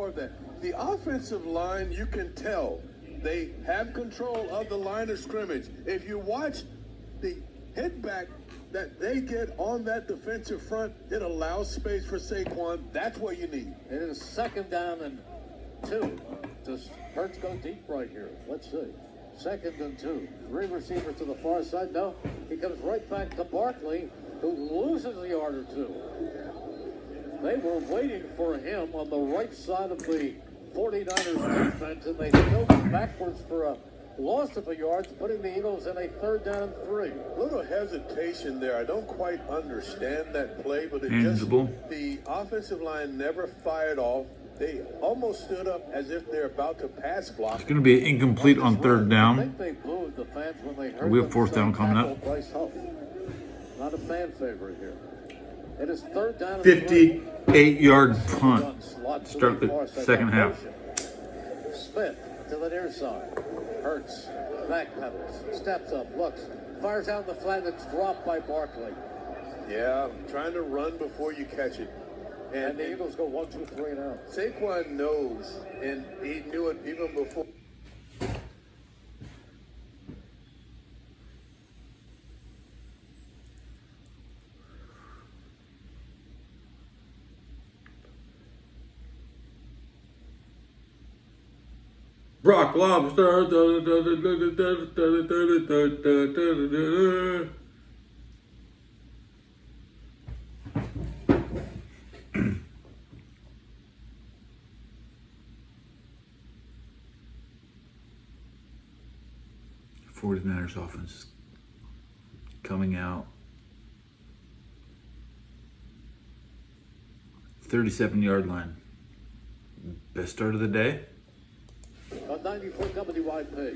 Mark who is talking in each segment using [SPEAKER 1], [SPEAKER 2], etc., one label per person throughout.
[SPEAKER 1] more of that. The offensive line, you can tell they have control of the line of scrimmage. If you watch the hit back that they get on that defensive front, it allows space for Saquon. That's what you need.
[SPEAKER 2] It is 2nd down and 2. Does Hurts go deep right here? Let's see. 2nd and 2. 3 receivers to the far side. No, he comes right back to Barkley, who loses a yard or 2. They were waiting for him on the right side of the 49ers defense, and they spilled backwards for a loss of a yard, putting the Eagles in a 3rd down and 3.
[SPEAKER 1] A little hesitation there. I don't quite understand that play, but it just, the offensive line never fired off. They almost stood up as if they're about to pass block.
[SPEAKER 3] It's going to be incomplete on 3rd down.
[SPEAKER 2] I think they booed the fans when they heard
[SPEAKER 3] we have 4th down coming up.
[SPEAKER 2] Not a fan favorite here. It is 3rd down and
[SPEAKER 3] 58-yard punt. Start the second half.
[SPEAKER 2] Smith to the near side. Hurts, backpedals, steps up, looks, fires out the flat. It's dropped by Barkley.
[SPEAKER 1] Yeah, trying to run before you catch it.
[SPEAKER 2] And the Eagles go 1, 2, 3 and out.
[SPEAKER 1] Saquon knows, and he knew it even before.
[SPEAKER 3] Brock Lobster. 49ers offense coming out. 37-yard line. Best start of the day.
[SPEAKER 2] On 94 WYP.
[SPEAKER 4] Who's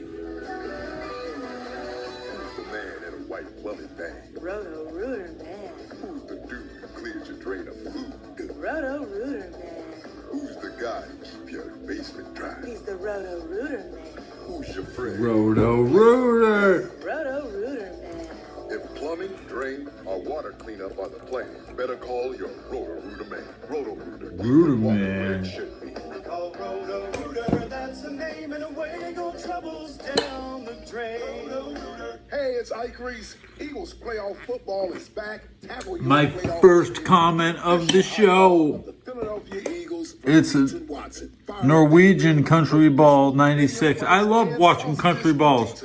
[SPEAKER 4] the man in a white plumbing bag?
[SPEAKER 5] Roto-Rooter man.
[SPEAKER 4] Who's the dude who clears your drain of food?
[SPEAKER 5] Roto-Rooter man.
[SPEAKER 4] Who's the guy who keeps your basement dry?
[SPEAKER 5] He's the Roto-Rooter man.
[SPEAKER 4] Who's your friend?
[SPEAKER 3] Roto-Rooter.
[SPEAKER 5] Roto-Rooter man.
[SPEAKER 4] If plumbing, drain, or water cleanup are the plan, better call your Roto-Rooter man. Roto-Rooter.
[SPEAKER 3] Rooter man.
[SPEAKER 4] Should be.
[SPEAKER 6] Call Roto-Rooter, that's the name, and away go troubles down the drain. Roto-Rooter.
[SPEAKER 4] Hey, it's Ike Reese. Eagles playoff football is back. Tackle your
[SPEAKER 3] My
[SPEAKER 4] playoff
[SPEAKER 3] first comment of the show.
[SPEAKER 4] The Philadelphia Eagles.
[SPEAKER 3] It's a Norwegian country ball 96. I love watching country balls.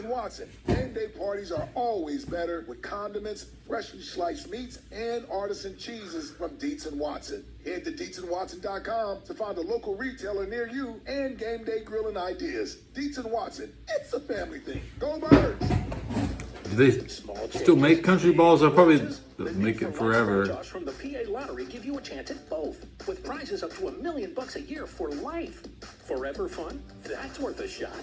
[SPEAKER 4] Game day parties are always better with condiments, freshly sliced meats, and artisan cheeses from Dietz & Watson. Head to DietzandWatson.com to find a local retailer near you and game day grilling ideas. Dietz & Watson, it's a family thing. Go Birds!
[SPEAKER 3] Do they still make country balls? I'll probably make it forever.
[SPEAKER 7] From the PA Lottery give you a chance at both, with prizes up to $1 million a year for life. Forever fun? That's worth a shot.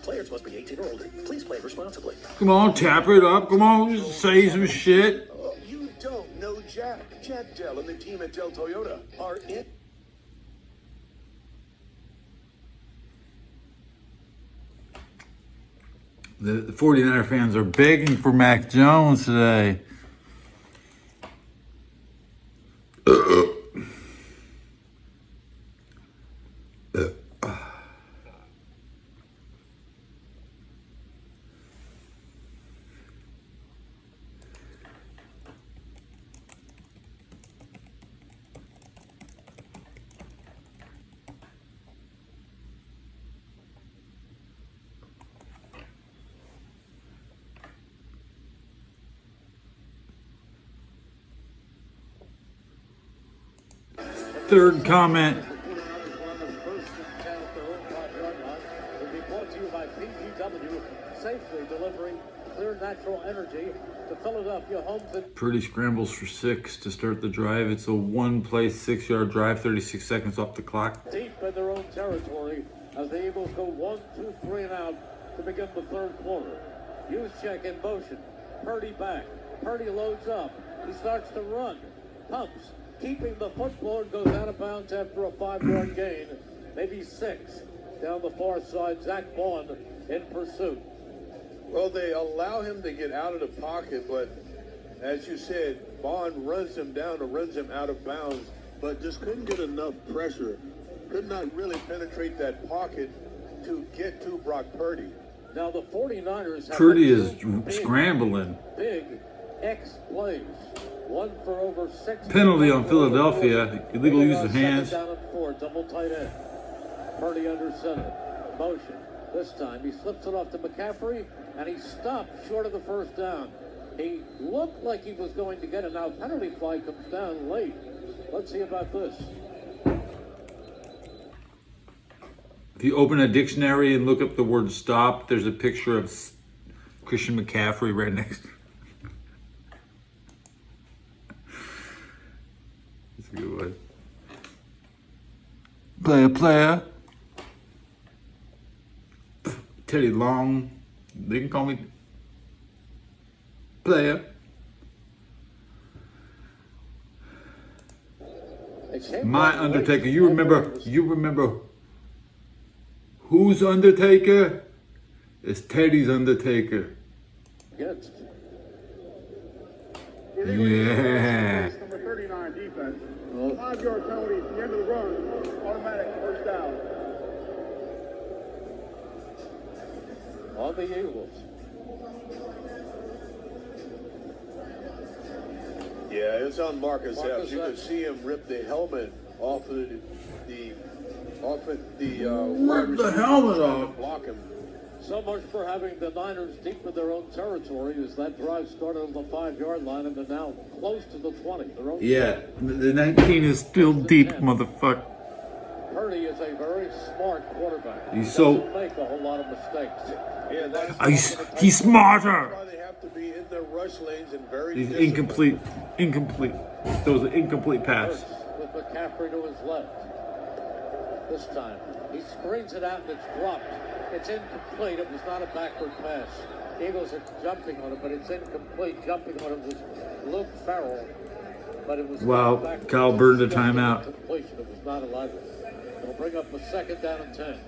[SPEAKER 7] Players must be 18 or older. Please play responsibly.
[SPEAKER 3] Come on, tap it up. Come on, say some shit.
[SPEAKER 1] You don't know Jack. Jack Dell and the team at Dell Toyota are in.
[SPEAKER 3] The 49er fans are begging for Mac Jones today. Third comment.
[SPEAKER 2] Will be brought to you by PGW, safely delivering clear natural energy to Philadelphia homes and
[SPEAKER 3] Purdy scrambles for 6 to start the drive. It's a one-play, 6-yard drive, 36 seconds off the clock.
[SPEAKER 2] deep in their own territory as the Eagles go 1, 2, 3 and out to begin the third quarter. Juszczyk in motion. Purdy back. Purdy loads up. He starts to run. Pumps. Keeping the football and goes out of bounds after a 5-yard gain. Maybe 6. Down the far side, Zach Vaughn in pursuit.
[SPEAKER 1] Well, they allow him to get out of the pocket, but as you said, Vaughn runs him down or runs him out of bounds, but just couldn't get enough pressure could not really penetrate that pocket to get to Brock Purdy.
[SPEAKER 2] Now the 49ers have
[SPEAKER 3] Purdy
[SPEAKER 2] had
[SPEAKER 3] is
[SPEAKER 2] two
[SPEAKER 3] scrambling.
[SPEAKER 2] big X plays. One for over 6.
[SPEAKER 3] Penalty on Philadelphia. Illegal use of hands.
[SPEAKER 2] Down and 4, double tight end. Purdy under center. Motion. This time he slips it off to McCaffrey, and he stopped short of the first down. He looked like he was going to get it. Now penalty flag comes down late. Let's see about this.
[SPEAKER 3] If you open a dictionary and look up the word stop, there's a picture of Christian McCaffrey right next to it. That's a good one. Player. Teddy Long. They can call me player. My Undertaker. You remember whose Undertaker? It's Teddy's Undertaker.
[SPEAKER 2] Against.
[SPEAKER 3] Yeah.
[SPEAKER 8] Number 39 defense. 5-yard penalty at the end of the run. Automatic first down.
[SPEAKER 2] On the Eagles.
[SPEAKER 1] Yeah, it's on Marcus Epps. You could
[SPEAKER 2] Epps.
[SPEAKER 1] see him rip the helmet off of
[SPEAKER 3] Rip
[SPEAKER 1] the
[SPEAKER 3] the helmet off.
[SPEAKER 1] block him.
[SPEAKER 2] So much for having the Niners deep in their own territory as that drive started on the 5-yard line and they're now close to the 20. Their own
[SPEAKER 3] Yeah, the 19 is still deep, motherfucker.
[SPEAKER 2] Purdy is a very smart quarterback.
[SPEAKER 3] He's
[SPEAKER 2] He
[SPEAKER 3] so-
[SPEAKER 2] doesn't make a whole lot of mistakes.
[SPEAKER 1] Yeah, that's
[SPEAKER 3] He's smarter.
[SPEAKER 1] why they have to be in their rush lanes and very
[SPEAKER 3] He's
[SPEAKER 1] disciplined.
[SPEAKER 3] incomplete. That was an incomplete pass.
[SPEAKER 2] Hurts with McCaffrey to his left. This time, he screens it out and it's dropped. It's incomplete. It was not a backward pass. Eagles are jumping on it, but it's incomplete. Jumping on it was Luke Farrell, but it was
[SPEAKER 3] Wow,
[SPEAKER 2] not backward.
[SPEAKER 3] Kyle burned a
[SPEAKER 2] Just an
[SPEAKER 3] timeout.
[SPEAKER 2] Completion. It was not a live. It'll bring up a 2nd down and 10.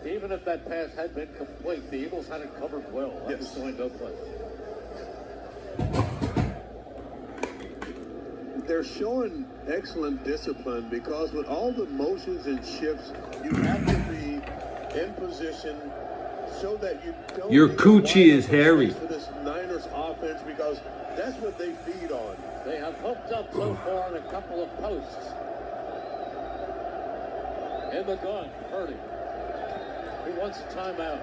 [SPEAKER 2] Even if that pass had been complete, the Eagles had it covered well. That was going no place.
[SPEAKER 1] They're showing excellent discipline because with all the motions and shifts, you have to be in position so that you don't.
[SPEAKER 3] Your
[SPEAKER 1] need to
[SPEAKER 3] coochie
[SPEAKER 1] line
[SPEAKER 3] is
[SPEAKER 1] up
[SPEAKER 3] hairy.
[SPEAKER 1] for this Niners offense because that's what they feed on.
[SPEAKER 2] They have hooked up so far on a couple of posts. In the gun, Purdy. He wants a timeout.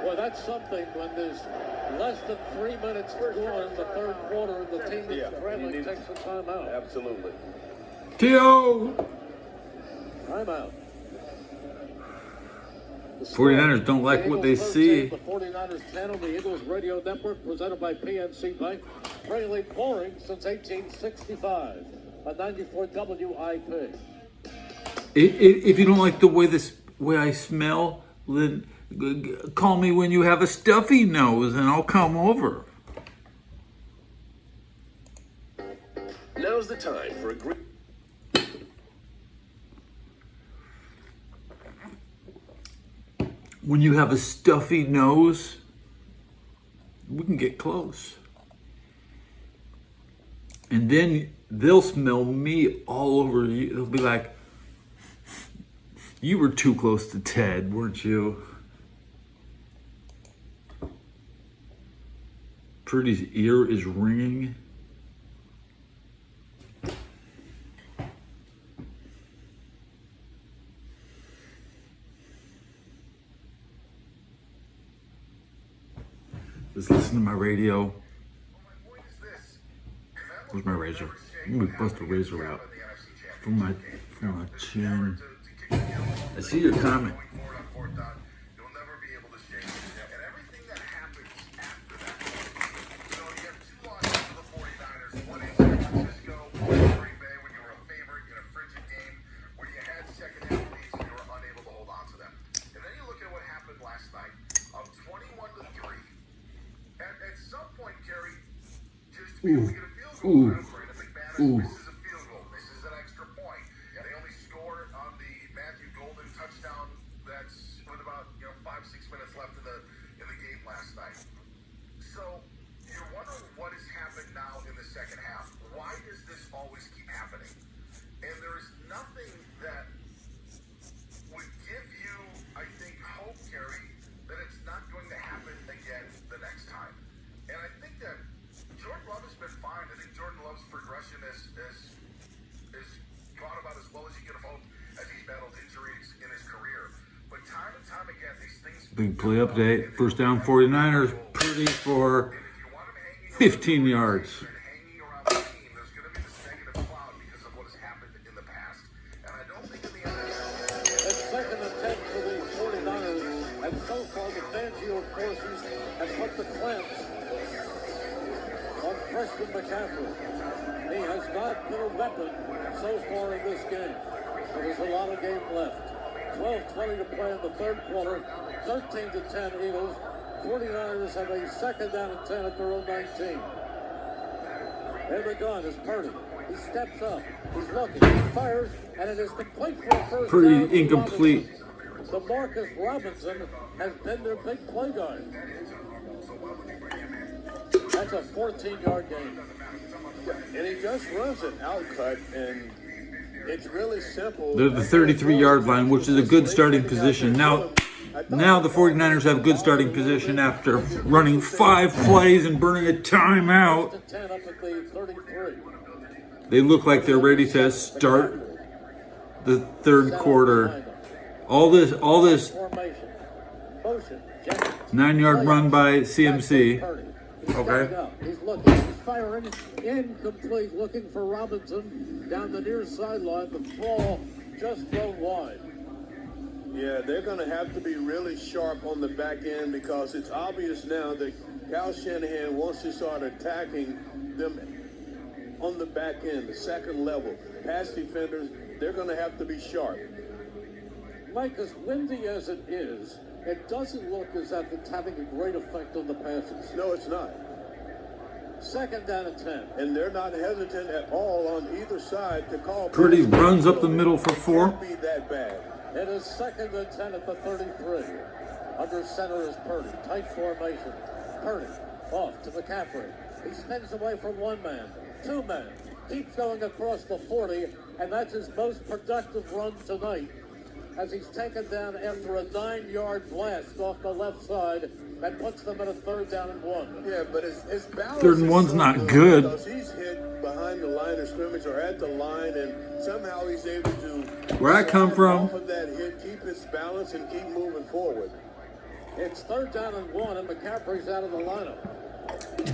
[SPEAKER 2] Boy, that's something when there's less than 3 minutes to go in the third quarter and the team that's scrambling takes a timeout.
[SPEAKER 1] Absolutely.
[SPEAKER 3] T.O.
[SPEAKER 2] Timeout. The
[SPEAKER 3] 49ers don't like
[SPEAKER 2] the
[SPEAKER 3] what they
[SPEAKER 2] Eagles
[SPEAKER 3] see.
[SPEAKER 2] 13, The 49ers channel, the Eagles radio network, presented by PNC Bank. Really boring since 1865. A 94 WIP.
[SPEAKER 3] If you don't like the way I smell, then call me when you have a stuffy nose and I'll come over.
[SPEAKER 7] Now's the time for a great.
[SPEAKER 3] When you have a stuffy nose, we can get close. And then they'll smell me all over you. They'll be like, you were too close to Ted, weren't you? Purdy's ear is ringing. Just listen to my radio. Where's my razor? I'm gonna bust a razor out from my chin. I see your comment.
[SPEAKER 4] You'll never be able to shake it. And everything that happens after that. You know, you have 2 losses to the 49ers. One in San Francisco, one in Green Bay when you were a favorite in a frigid game where you had second half leads and you were unable to hold on to them. And then you look at what happened last night of 21-3. At some point, Gary, just to be able to get a field goal, Brandon McManus misses a field goal, misses an extra point, and they only score on the Matthew Golden touchdown. That's with about 5-6 minutes left in the game last night. So you're wondering what has happened now in the second half. Why does this always keep happening? And there is nothing
[SPEAKER 3] Big play update. First down 49ers. Purdy for 15 yards.
[SPEAKER 2] It's second and 10 for the 49ers, and so far the Fangio forces have put the clamps on freshman McCaffrey. He has not been a weapon so far in this game. There's a lot of game left. 12:20 to play in the third quarter. 13-10 Eagles. 49ers have a second down and 10 at their own 19. There the gun is Purdy. He steps up. He's looking. He fires, and it is complete for a first
[SPEAKER 3] Pretty
[SPEAKER 2] down.
[SPEAKER 3] incomplete.
[SPEAKER 2] DeMarcus Robinson has been their big play guy. That's a 14-yard gain.
[SPEAKER 1] And he just runs an outcut, and it's really simple.
[SPEAKER 3] They're the 33-yard line, which is a good starting position. Now the 49ers have good starting position after running 5 plays and burning a timeout.
[SPEAKER 2] To 10 up at the 33.
[SPEAKER 3] They look like they're ready to start the third quarter. All this
[SPEAKER 2] Formation. Motion. Jenkins.
[SPEAKER 3] 9-yard run by CMC.
[SPEAKER 2] Purdy.
[SPEAKER 3] Okay.
[SPEAKER 2] He's looking. He's firing. Incomplete. Looking for Robinson down the near sideline. The ball just thrown wide.
[SPEAKER 1] Yeah, they're going to have to be really sharp on the back end because it's obvious now that Kyle Shanahan wants to start attacking them on the back end, the second level. Pass defenders, they're going to have to be sharp.
[SPEAKER 2] Mike, as windy as it is, it doesn't look as if it's having a great effect on the passes.
[SPEAKER 1] No, it's not.
[SPEAKER 2] Second down and 10.
[SPEAKER 1] And they're not hesitant at all on either side to call.
[SPEAKER 3] Purdy runs up the middle for 4.
[SPEAKER 1] Can't be that bad.
[SPEAKER 2] It is second and 10 at the 33. Under center is Purdy. Tight formation. Purdy off to McCaffrey. He spins away from 1 man, 2 men. Keeps going across the 40, and that's his most productive run tonight. As he's taken down after a 9-yard blast off the left side that puts them at a third down and 1.
[SPEAKER 1] Yeah, but his balance.
[SPEAKER 3] Third and one's not good.
[SPEAKER 1] Because he's hit behind the line of scrimmage or at the line, and somehow he's able to.
[SPEAKER 3] Where I come from.
[SPEAKER 1] Off of that hit, keep his balance and keep moving forward.
[SPEAKER 2] It's third down and 1, and McCaffrey's out of the lineup.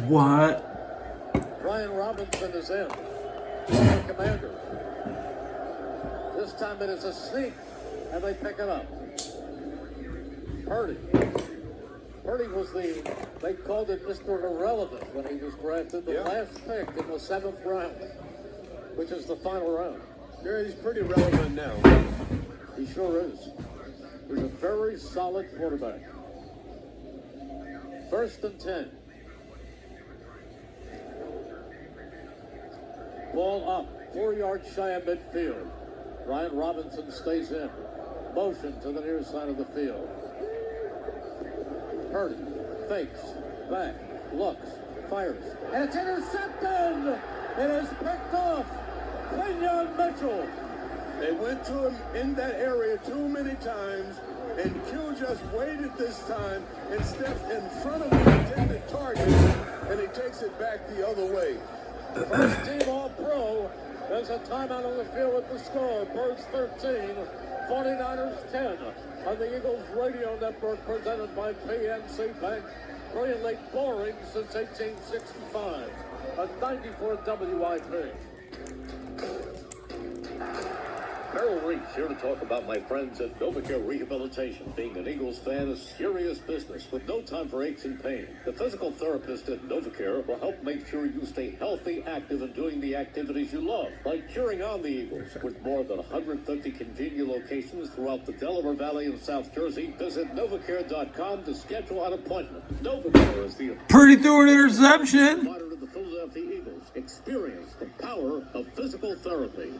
[SPEAKER 3] What?
[SPEAKER 2] Brian Robinson is in. The Commanders. This time it is a sneak, and they pick it up. Purdy. Purdy was they called it Mr. Irrelevant when he was drafted, the last pick in the 7th round, which is the final round.
[SPEAKER 1] Yeah, he's pretty relevant now.
[SPEAKER 2] He sure is. He's a very solid quarterback. First and 10. Ball up, 4 yards shy of midfield. Brian Robinson stays in. Motion to the near side of the field. Purdy fakes, back, looks, fires, and it's intercepted! It is picked off! Quinyon Mitchell!
[SPEAKER 1] They went to him in that area too many times, and Q just waited this time and stepped in front of the intended target, and he takes it back the other way.
[SPEAKER 2] First team All-Pro. There's a timeout on the field with the score. Birds 13, 49ers 10. On the Eagles Radio Network, presented by PNC Bank. Brilliantly boring since 1865. A 94 WIP. Merrill Reese here to talk about my friends at NovaCare Rehabilitation. Being an Eagles fan is serious business with no time for aches and pain. The physical therapist at NovaCare will help make sure you stay healthy, active, and doing the activities you love, like cheering on the Eagles. With more than 150 convenient locations throughout the Delaware Valley and South Jersey, visit NovaCare.com to schedule an appointment. NovaCare is the
[SPEAKER 3] Purdy threw an interception.
[SPEAKER 2] provider to the Philadelphia Eagles. Experience the power of physical therapy.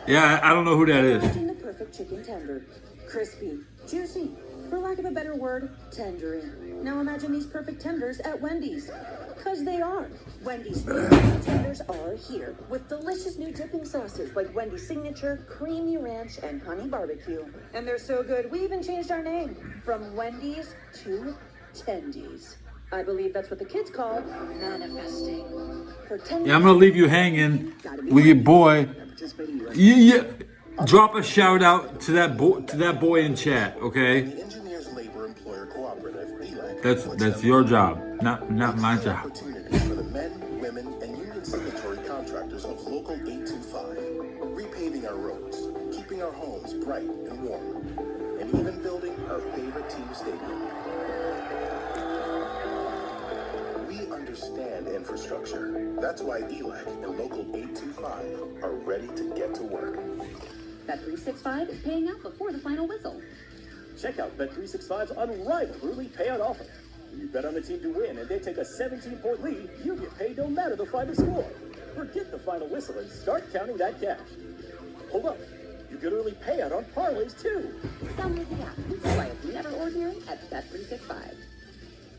[SPEAKER 3] Yeah, I don't know who that is.
[SPEAKER 5] Imagine the perfect chicken tender. Crispy, juicy, for lack of a better word, tendery. Now imagine these perfect tenders at Wendy's. Because they are. Wendy's perfect tenders are here. With delicious new dipping sauces like Wendy's Signature, Creamy Ranch, and Honey Barbecue. And they're so good, we even changed our name. From Wendy's to Tendies. I believe that's what the kids call manifesting. For Tendies,
[SPEAKER 3] Yeah, I'm gonna leave you hanging with your boy. Yeah, drop a shout out to that boy in chat, okay?
[SPEAKER 9] The Engineers Labor Employer Cooperative.
[SPEAKER 3] That's your job, not my job.
[SPEAKER 9] Opportunities for the men, women, and union signatory contractors of Local 825. Repaving our roads, keeping our homes bright and warm, and even building our favorite team stadium. We understand infrastructure. That's why ELAC and Local 825 are ready to get to work.
[SPEAKER 10] Bet365 is paying out before the final whistle.
[SPEAKER 6] Check out Bet365's unrivaled early payout offer. You bet on the team to win, and they take a 17-point lead. You get paid no matter the final score. Forget the final whistle and start counting that cash. Hold up. You get early payout on parlays, too.
[SPEAKER 10] Download the app and see why it's never ordinary at Bet365.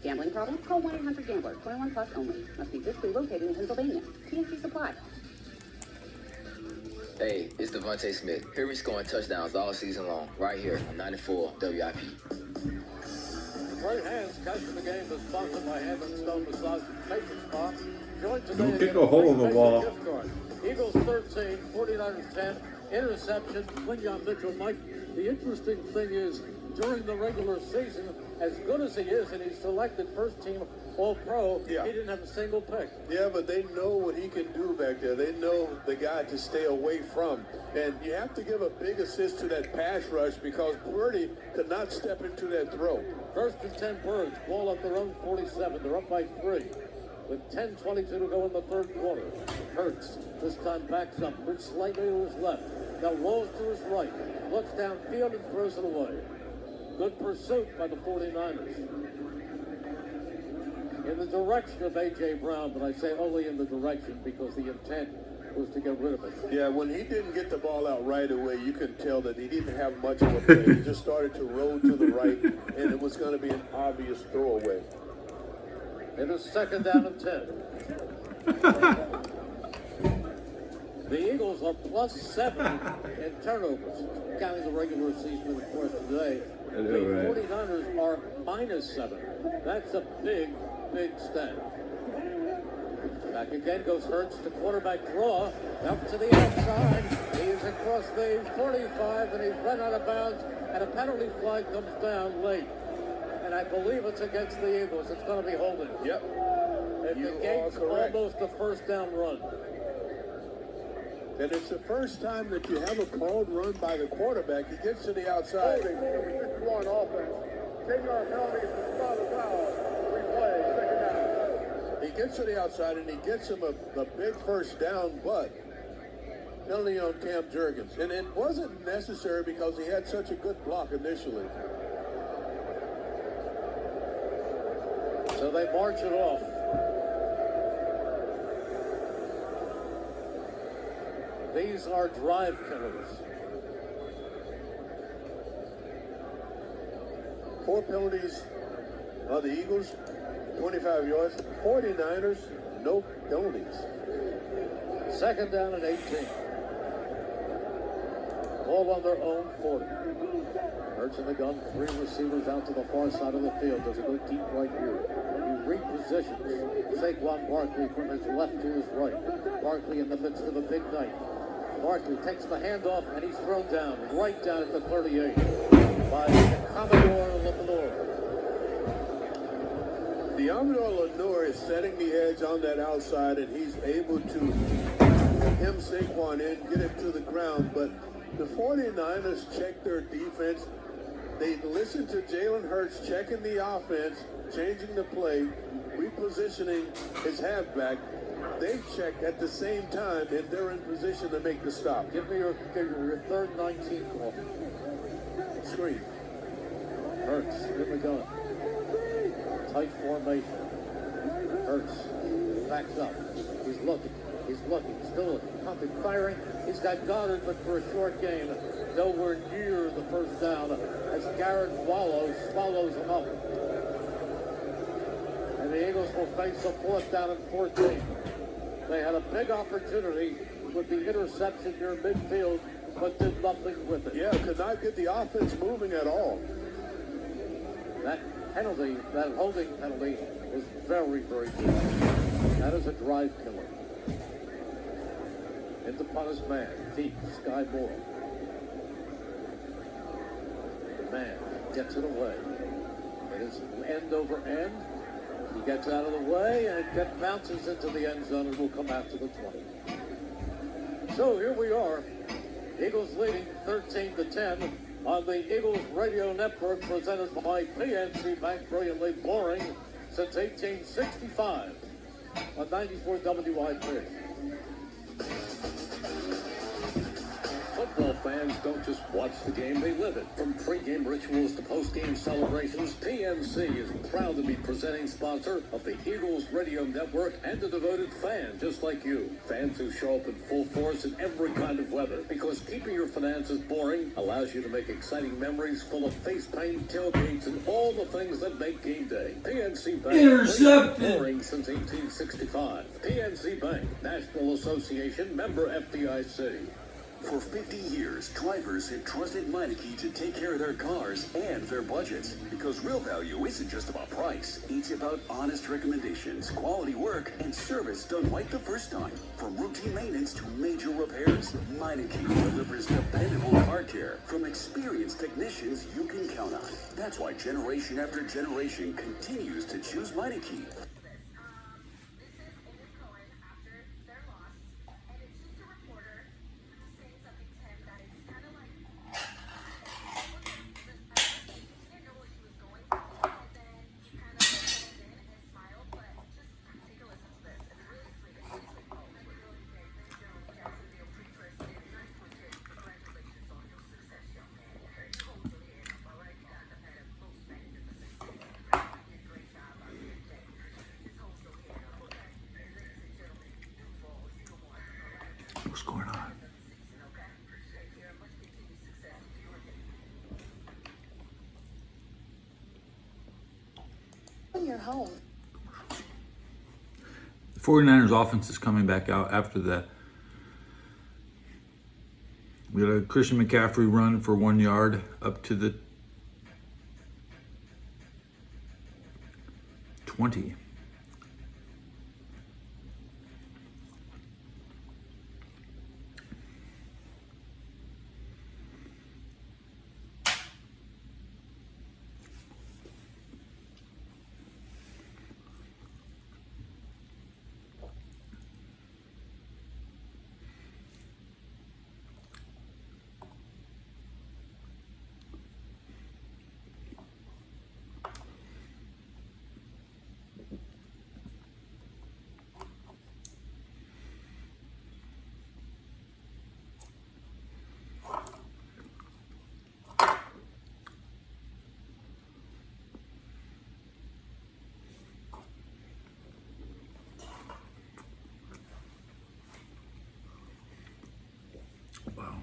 [SPEAKER 10] Gambling problem? Call 1-800-GAMBLER. 21 plus only. Must be physically located in Pennsylvania. TNC Supply.
[SPEAKER 11] Hey, it's Devontae Smith. Hear me scoring touchdowns all season long, right here on 94 WIP.
[SPEAKER 2] Great hands catching the game is sponsored by Hand and Stone Massage and Facial Spa. Joined today
[SPEAKER 3] Don't kick a hole in the wall.
[SPEAKER 2] Eagles 13, 49ers 10. Interception, Quinyon Mitchell. Mike, the interesting thing is, during the regular season, as good as he is, and he's selected first team All-Pro, he didn't have a single pick.
[SPEAKER 1] Yeah, but they know what he can do back there. They know the guy to stay away from. And you have to give a big assist to that pass rush because Purdy could not step into that throw.
[SPEAKER 2] First and 10 Birds, ball at their own 47. They're up by 3. With 10:22 to go in the third quarter. Hurts, this time backs up, moves slightly to his left. Now rolls to his right, looks downfield and throws it away. Good pursuit by the 49ers. In the direction of A.J. Brown, but I say only in the direction because the intent was to get rid of it.
[SPEAKER 1] Yeah, when he didn't get the ball out right away, you could tell that he didn't have much of a play. He just started to roll to the right, and it was going to be an obvious throwaway.
[SPEAKER 2] It is second down and 10. The Eagles are +7 in turnovers, counting the regular season, of course, today. The 49ers are -7. That's a big stat. Back again goes Hurts, the quarterback draw, up to the outside. He's across the 45, and he's run out of bounds, and a penalty flag comes down late. And I believe it's against the Eagles. It's going to be holding.
[SPEAKER 1] Yep.
[SPEAKER 2] It negates almost a first down run.
[SPEAKER 1] And it's the first time that you have a called run by the quarterback. He gets to the outside.
[SPEAKER 8] Holding, number 61 offense. 10-yard penalty, foul the foul. Replay, second down.
[SPEAKER 1] He gets to the outside and he gets him a big first down, but penalty on Cam Jurgens. And it wasn't necessary because he had such a good block initially.
[SPEAKER 2] So they march it off. These are drive killers.
[SPEAKER 1] 4 penalties on the Eagles, 25 yards. 49ers, no penalties.
[SPEAKER 2] Second down and 18. All on their own 40. Hurts in the gun, 3 receivers out to the far side of the field. Does a good deep right here. He repositions Saquon Barkley from his left to his right. Barkley in the midst of a big night. Barkley takes the handoff and he's thrown down, right down at the 38 by Commodore Lenore.
[SPEAKER 1] The Commodore Lenore is setting the edge on that outside, and he's able to hem Saquon in, get it to the ground. But the 49ers check their defense. They listen to Jalen Hurts checking the offense, changing the play, repositioning his halfback. They check at the same time, and they're in position to make the stop.
[SPEAKER 2] Give me your third 19 call.
[SPEAKER 1] Screen.
[SPEAKER 2] Hurts in the gun. Tight formation. Hurts backs up. He's looking. Still pumping, firing. He's got Goddard, but for a short game, nowhere near the first down as Garrett swallows him up. And the Eagles will face a 4th down and 14. They had a big opportunity with the interception near midfield, but did nothing with it.
[SPEAKER 1] Yeah, could not get the offense moving at all.
[SPEAKER 2] That penalty, that holding penalty, was very, very good. That is a drive killer. Into Punis man, deep, Sky Moore. Man gets it away. It is end over end. He gets out of the way and it bounces into the end zone and will come out to the 20. So here we are. Eagles leading 13-10 on the Eagles Radio Network, presented by PNC Bank. Brilliantly boring since 1865 on 94 WIP.
[SPEAKER 7] Football fans don't just watch the game, they live it. From pre-game rituals to post-game celebrations, PNC is proud to be presenting sponsor of the Eagles Radio Network and a devoted fan just like you. Fans who show up in full force in every kind of weather, because keeping your finances boring allows you to make exciting memories full of face paint, tailgates, and all the things that make game day. PNC Bank.
[SPEAKER 3] Intercepted.
[SPEAKER 7] Boring since 1865. PNC Bank, National Association, member FDIC.
[SPEAKER 12] For 50 years, drivers have trusted Meineke to take care of their cars and their budgets. Because real value isn't just about price. It's about honest recommendations, quality work, and service done right the first time. From routine maintenance to major repairs, Meineke delivers dependable car care from experienced technicians you can count on. That's why generation after generation continues to choose Meineke.
[SPEAKER 3] What's going on?
[SPEAKER 5] Your home.
[SPEAKER 3] The 49ers offense is coming back out after that. We got a Christian McCaffrey run for 1 yard up to the 20. Wow.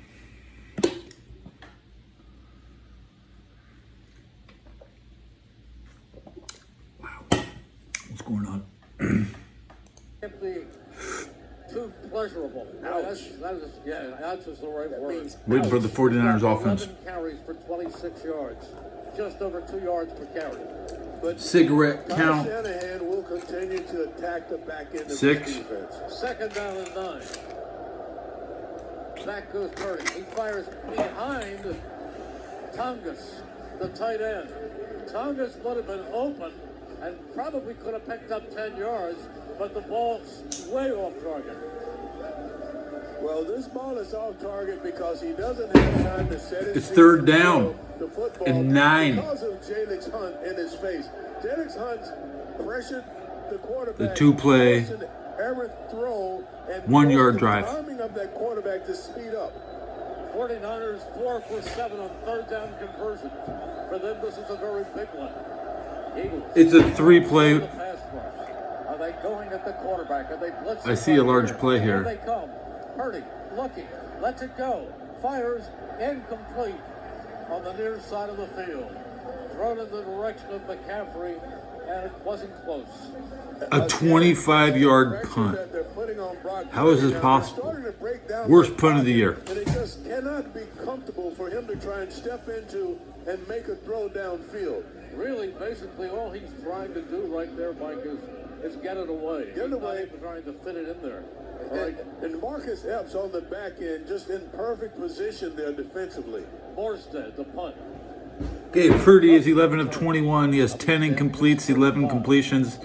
[SPEAKER 3] What's going on?
[SPEAKER 2] Simply too pleasurable. That's just the right word.
[SPEAKER 3] Waiting for the 49ers offense.
[SPEAKER 2] 11 carries for 26 yards. Just over 2 yards per carry.
[SPEAKER 1] But
[SPEAKER 3] Cigarette count.
[SPEAKER 1] Shanahan will continue to attack the back end of the
[SPEAKER 3] 6.
[SPEAKER 1] defense.
[SPEAKER 2] Second down and 9. Back goes Purdy. He fires behind Tongas, the tight end. Tongas would have been open and probably could have picked up 10 yards, but the ball's way off target.
[SPEAKER 1] Well, this ball is off target because he doesn't have time to set it.
[SPEAKER 3] It's third down
[SPEAKER 1] the football
[SPEAKER 3] and 9.
[SPEAKER 1] Because of Jalix Hunt in his face. Jalix Hunt pressured the quarterback.
[SPEAKER 3] The 2-play,
[SPEAKER 1] errant throw and
[SPEAKER 3] 1 yard drive.
[SPEAKER 1] Timing of that quarterback to speed up.
[SPEAKER 2] 49ers 4 for 7 on third down conversion. For them, this is a very big one. Eagles.
[SPEAKER 3] It's a 3-play.
[SPEAKER 2] Are they going at the quarterback? Are they blitzing?
[SPEAKER 3] I see a large play
[SPEAKER 2] Here
[SPEAKER 3] here.
[SPEAKER 2] they come. Purdy looking, lets it go, fires incomplete on the near side of the field. Thrown in the direction of McCaffrey, and it wasn't close.
[SPEAKER 3] A 25-yard punt. How is this possible? Worst punt of the year.
[SPEAKER 1] And it just cannot be comfortable for him to try and step into and make a throw downfield.
[SPEAKER 2] Really, basically, all he's trying to do right there, Mike, is get it away.
[SPEAKER 1] Get it away.
[SPEAKER 2] He's not even trying to fit it in there.
[SPEAKER 1] And Marcus Epps on the back end, just in perfect position there defensively.
[SPEAKER 2] Morstead, the punt.
[SPEAKER 3] Okay, Purdy is 11 of 21. He has 10 incompletes, 11 completions,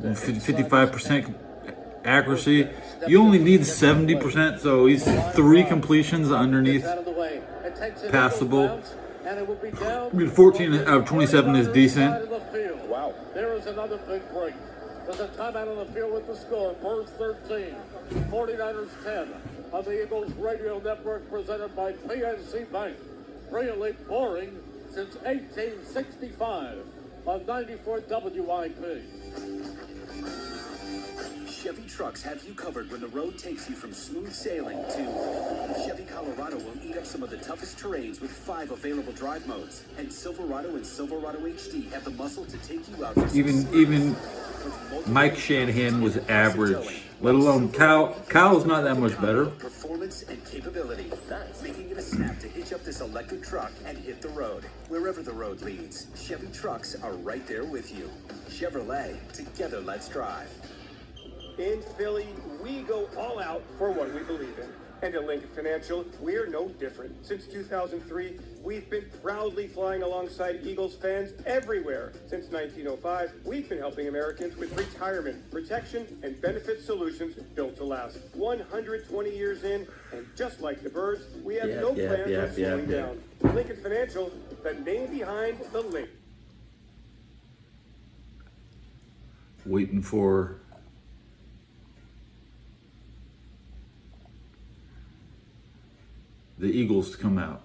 [SPEAKER 3] 55% accuracy. You only need 70%, so he's 3 completions underneath passable. 14 out of 27 is decent.
[SPEAKER 2] Wow. There is another big break. There's a timeout on the field with the score. Birds 13, 49ers 10 on the Eagles Radio Network presented by PNC Bank. Brilliantly boring since 1865 on 94 WIP.
[SPEAKER 13] Chevy trucks have you covered when the road takes you from smooth sailing to Chevy Colorado will eat up some of the toughest terrains with 5 available drive modes. And Silverado and Silverado HD have the muscle to take you out for
[SPEAKER 3] Even Mike Shanahan was average, let alone Cal. Cal's not that much better.
[SPEAKER 13] Performance and capability, making it a snap to hitch up this electric truck and hit the road. Wherever the road leads, Chevy trucks are right there with you. Chevrolet, together let's drive.
[SPEAKER 14] In Philly, we go all out for what we believe in. And at Lincoln Financial, we're no different. Since 2003, we've been proudly flying alongside Eagles fans everywhere. Since 1905, we've been helping Americans with retirement, protection, and benefit solutions built to last. 120 years in, and just like the birds, we have no plans on slowing down. Lincoln Financial, the name behind the link.
[SPEAKER 3] Waiting for the Eagles to come out.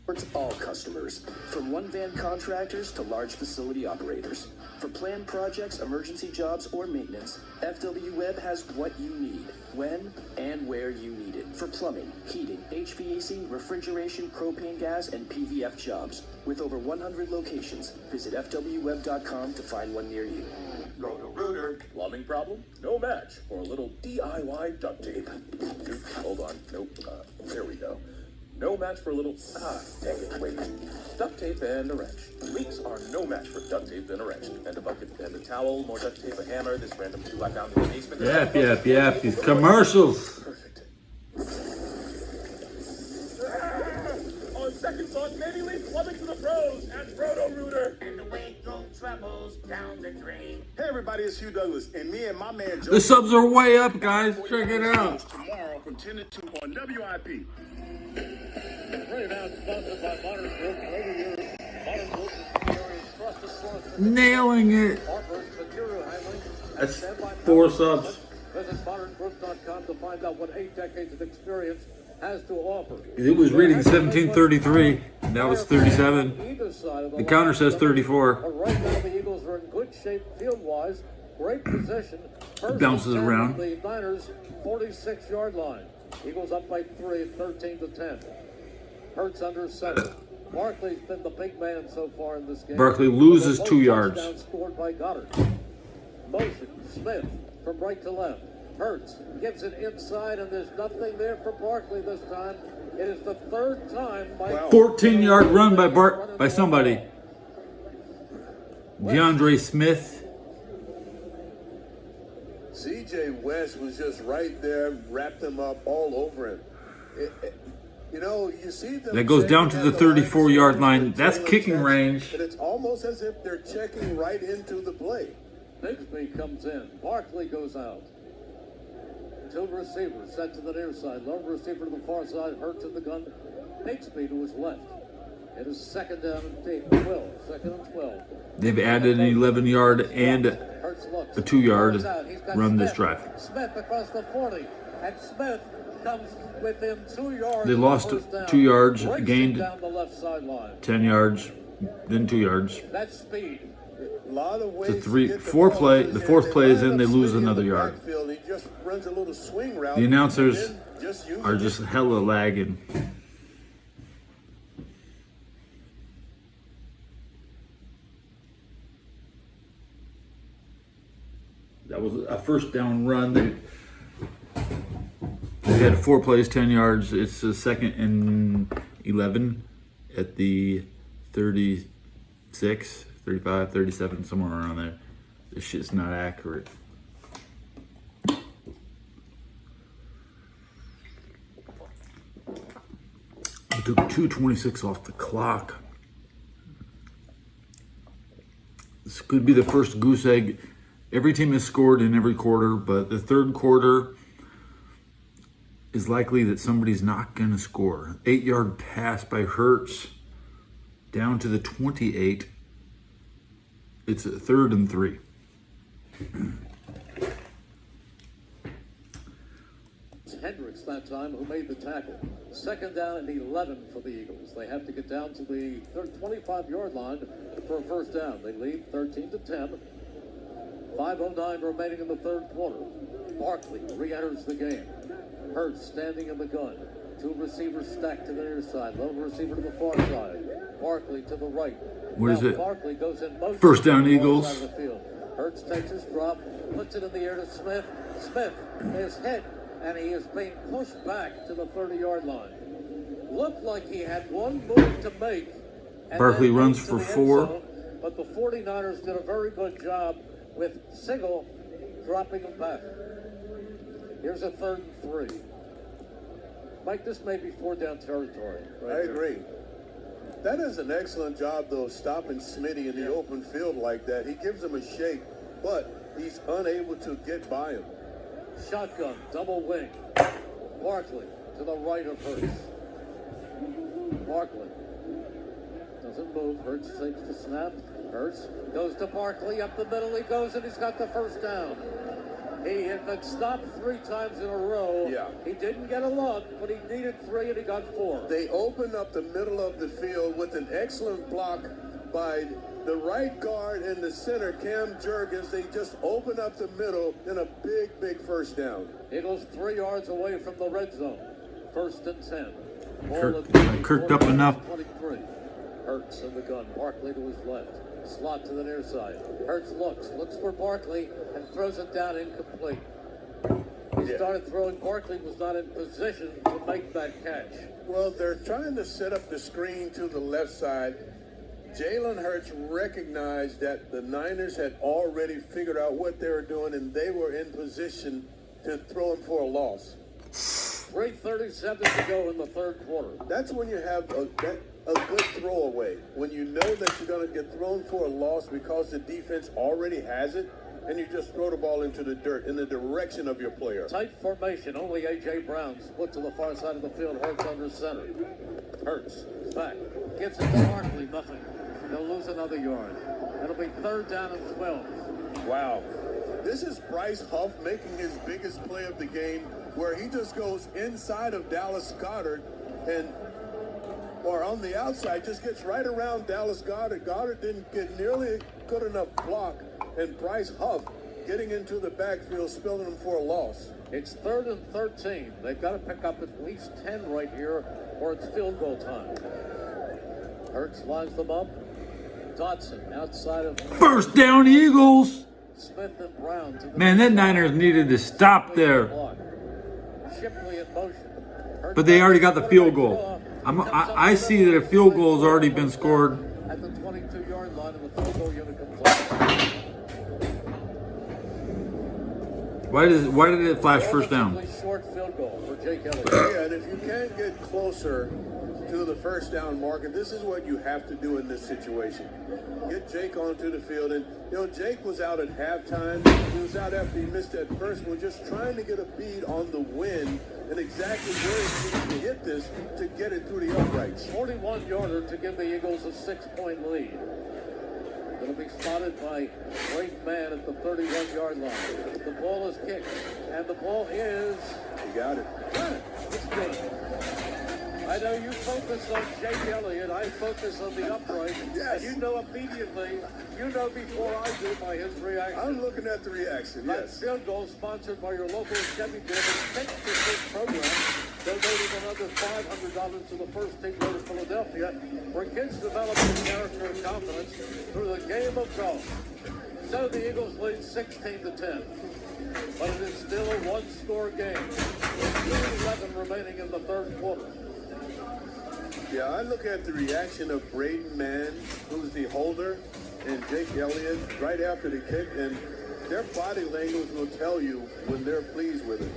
[SPEAKER 13] Supports all customers, from one-van contractors to large facility operators. For planned projects, emergency jobs, or maintenance, FW Web has what you need, when and where you need it. For plumbing, heating, HVAC, refrigeration, propane gas, and PVF jobs. With over 100 locations, visit FWWeb.com to find one near you.
[SPEAKER 6] Roto-Rooter. Plumbing problem? No match for a little DIY duct tape. Hold on. Nope. There we go. No match for a little... dang it. Wait. Duct tape and a wrench. Leaks are no match for duct tape and a wrench. And a bucket and a towel, more duct tape, a hammer, this random tool I found in the basement.
[SPEAKER 3] Yep. These commercials.
[SPEAKER 6] Perfect. On second thought, maybe leave plumbing to the pros at Roto-Rooter.
[SPEAKER 15] And the weight goes travels down the drain.
[SPEAKER 4] Hey everybody, it's Hugh Douglas, and me and my man Joe.
[SPEAKER 3] The subs are way up, guys. Check it out.
[SPEAKER 4] Tomorrow from 10 to 2 on WIP.
[SPEAKER 2] Right now, sponsored by Modern Group. Over years, Modern Group is the area's trusted source for
[SPEAKER 3] Nailing it.
[SPEAKER 2] material handling.
[SPEAKER 3] That's 4 subs.
[SPEAKER 2] Visit moderngroup.com to find out what 8 decades of experience has to offer.
[SPEAKER 3] It was reading 1733. Now it's 37. The counter says 34.
[SPEAKER 2] Right now, the Eagles are in good shape field-wise. Great position.
[SPEAKER 3] Bounces around.
[SPEAKER 2] The Niners' 46-yard line. Eagles up by 3, 13 to 10. Hurts under 7. Barkley's been the big man so far in this game.
[SPEAKER 3] Barkley loses 2 yards.
[SPEAKER 2] Scored by Goddard. Motion, Smith from right to left. Hurts gives it inside, and there's nothing there for Barkley this time. It is the 3rd time.
[SPEAKER 3] 14-yard run by somebody. DeAndre Smith.
[SPEAKER 1] C.J. West was just right there, wrapped him up all over him. You know, you see them.
[SPEAKER 3] That goes down to the 34-yard line. That's kicking range.
[SPEAKER 1] And it's almost as if they're checking right into the play.
[SPEAKER 2] Bigsby comes in. Barkley goes out. 2 receivers set to the near side. Lone receiver to the far side. Hurts in the gun. Bigsby to his left. It is 2nd down and 12. 2nd and 12.
[SPEAKER 3] They've added an 11-yard and a 2-yard run this drive.
[SPEAKER 2] Smith across the 40. And Smith comes within 2 yards.
[SPEAKER 3] They lost 2 yards, gained
[SPEAKER 2] down the left sideline.
[SPEAKER 3] 10 yards, then 2 yards.
[SPEAKER 2] That's speed.
[SPEAKER 1] A lot of ways.
[SPEAKER 3] It's the 4th play is in, they lose another yard.
[SPEAKER 1] He just runs a little swing route.
[SPEAKER 3] The announcers are just hella lagging. That was a first down run. They had 4 plays, 10 yards. It's a 2nd and 11 at the 36, 35, 37, somewhere around there. This shit's not accurate. The Took 2:26 off the clock. This could be the first goose egg. Every team has scored in every quarter, but the third quarter is likely that somebody's not going to score. 8-yard pass by Hurts down to the 28. It's a 3rd and 3.
[SPEAKER 2] Hendricks that time who made the tackle. 2nd down and 11 for the Eagles. They have to get down to the 25-yard line for a first down. They lead 13-10. 5:09 remaining in the third quarter. Barkley re-enters the game. Hurts standing in the gun. 2 receivers stacked to the near side. Lone receiver to the far side. Barkley to the right.
[SPEAKER 3] What is it?
[SPEAKER 2] Barkley goes in motion.
[SPEAKER 3] First down, Eagles.
[SPEAKER 2] Of the field. Hurts takes his drop, puts it in the air to Smith. Smith is hit, and he is being pushed back to the 30-yard line. Looked like he had one move to make.
[SPEAKER 3] Barkley runs for 4.
[SPEAKER 2] But the 49ers did a very good job with Sigel dropping him back. Here's a 3rd and 3. Mike, this may be 4-down territory.
[SPEAKER 1] I agree. That is an excellent job, though, stopping Smitty in the open field like that. He gives him a shake, but he's unable to get by him.
[SPEAKER 2] Shotgun, double wing. Barkley to the right of Hurts. Barkley doesn't move. Hurts takes the snap. Hurts goes to Barkley up the middle. He goes and he's got the first down. He had been stopped 3 times in a row.
[SPEAKER 1] Yeah.
[SPEAKER 2] He didn't get a lot, but he needed 3 and he got 4.
[SPEAKER 1] They opened up the middle of the field with an excellent block by the right guard and the center, Cam Jurgens. They just opened up the middle and a big first down.
[SPEAKER 2] Eagles 3 yards away from the red zone. 1st and 10.
[SPEAKER 3] Kirked up enough.
[SPEAKER 2] 23. Hurts in the gun. Barkley to his left. Slot to the near side. Hurts looks for Barkley and throws it down incomplete. He started throwing. Barkley was not in position to make that catch.
[SPEAKER 1] Well, they're trying to set up the screen to the left side. Jalen Hurts recognized that the Niners had already figured out what they were doing, and they were in position to throw him for a loss.
[SPEAKER 2] 3:37 to go in the third quarter.
[SPEAKER 1] That's when you have a good throwaway. When you know that you're going to get thrown for a loss because the defense already has it, and you just throw the ball into the dirt in the direction of your player.
[SPEAKER 2] Tight formation. Only A.J. Brown split to the far side of the field. Hurts under center. Hurts back. Gives it to Barkley. Nothing. They'll lose another yard. It'll be 3rd down and 12.
[SPEAKER 1] Wow. This is Bryce Huff making his biggest play of the game, where he just goes inside of Dallas Goedert or on the outside, just gets right around Dallas Goedert. Goedert didn't get nearly a good enough block, and Bryce Huff getting into the backfield, spilling him for a loss.
[SPEAKER 2] It's 3rd and 13. They've got to pick up at least 10 right here, or it's field goal time. Hurts lines them up. Dotson outside of...
[SPEAKER 3] First down, Eagles!
[SPEAKER 2] Smith and Brown to the...
[SPEAKER 3] Man, that Niners needed to stop there.
[SPEAKER 2] Shipley in motion.
[SPEAKER 3] But they already got the field goal. I see that a field goal has already been scored.
[SPEAKER 2] At the 22-yard line, and the field goal unit comes out.
[SPEAKER 3] Why did it flash first down?
[SPEAKER 2] Short field goal for Jake Elliott.
[SPEAKER 1] Yeah, and if you can't get closer to the first down marker, this is what you have to do in this situation. Get Jake onto the field. And, Jake was out at halftime. He was out after he missed that first one, just trying to get a bead on the win and exactly where he needs to hit this to get it through the uprights.
[SPEAKER 2] 41-yarder to give the Eagles a 6-point lead. It'll be spotted by great man at the 31-yard line. The ball is kicked, and the ball is...
[SPEAKER 1] He got it.
[SPEAKER 2] It's good. I know you focus on Jake Elliott. I focus on the upright.
[SPEAKER 1] Yes.
[SPEAKER 2] And you know immediately, before I do by his reaction.
[SPEAKER 1] I'm looking at the reaction, yes.
[SPEAKER 2] That field goal sponsored by your local Chevy dealer, Pick for Six program, donating another $500 to the First Team Road of Philadelphia, where kids develop their character and confidence through the game of golf. So the Eagles lead 16-10. But it is still a one-score game. 2:11 remaining in the third quarter.
[SPEAKER 1] Yeah, I look at the reaction of Braden Mann, who's the holder, and Jake Elliott right after the kick, and their body language will tell you when they're pleased with it.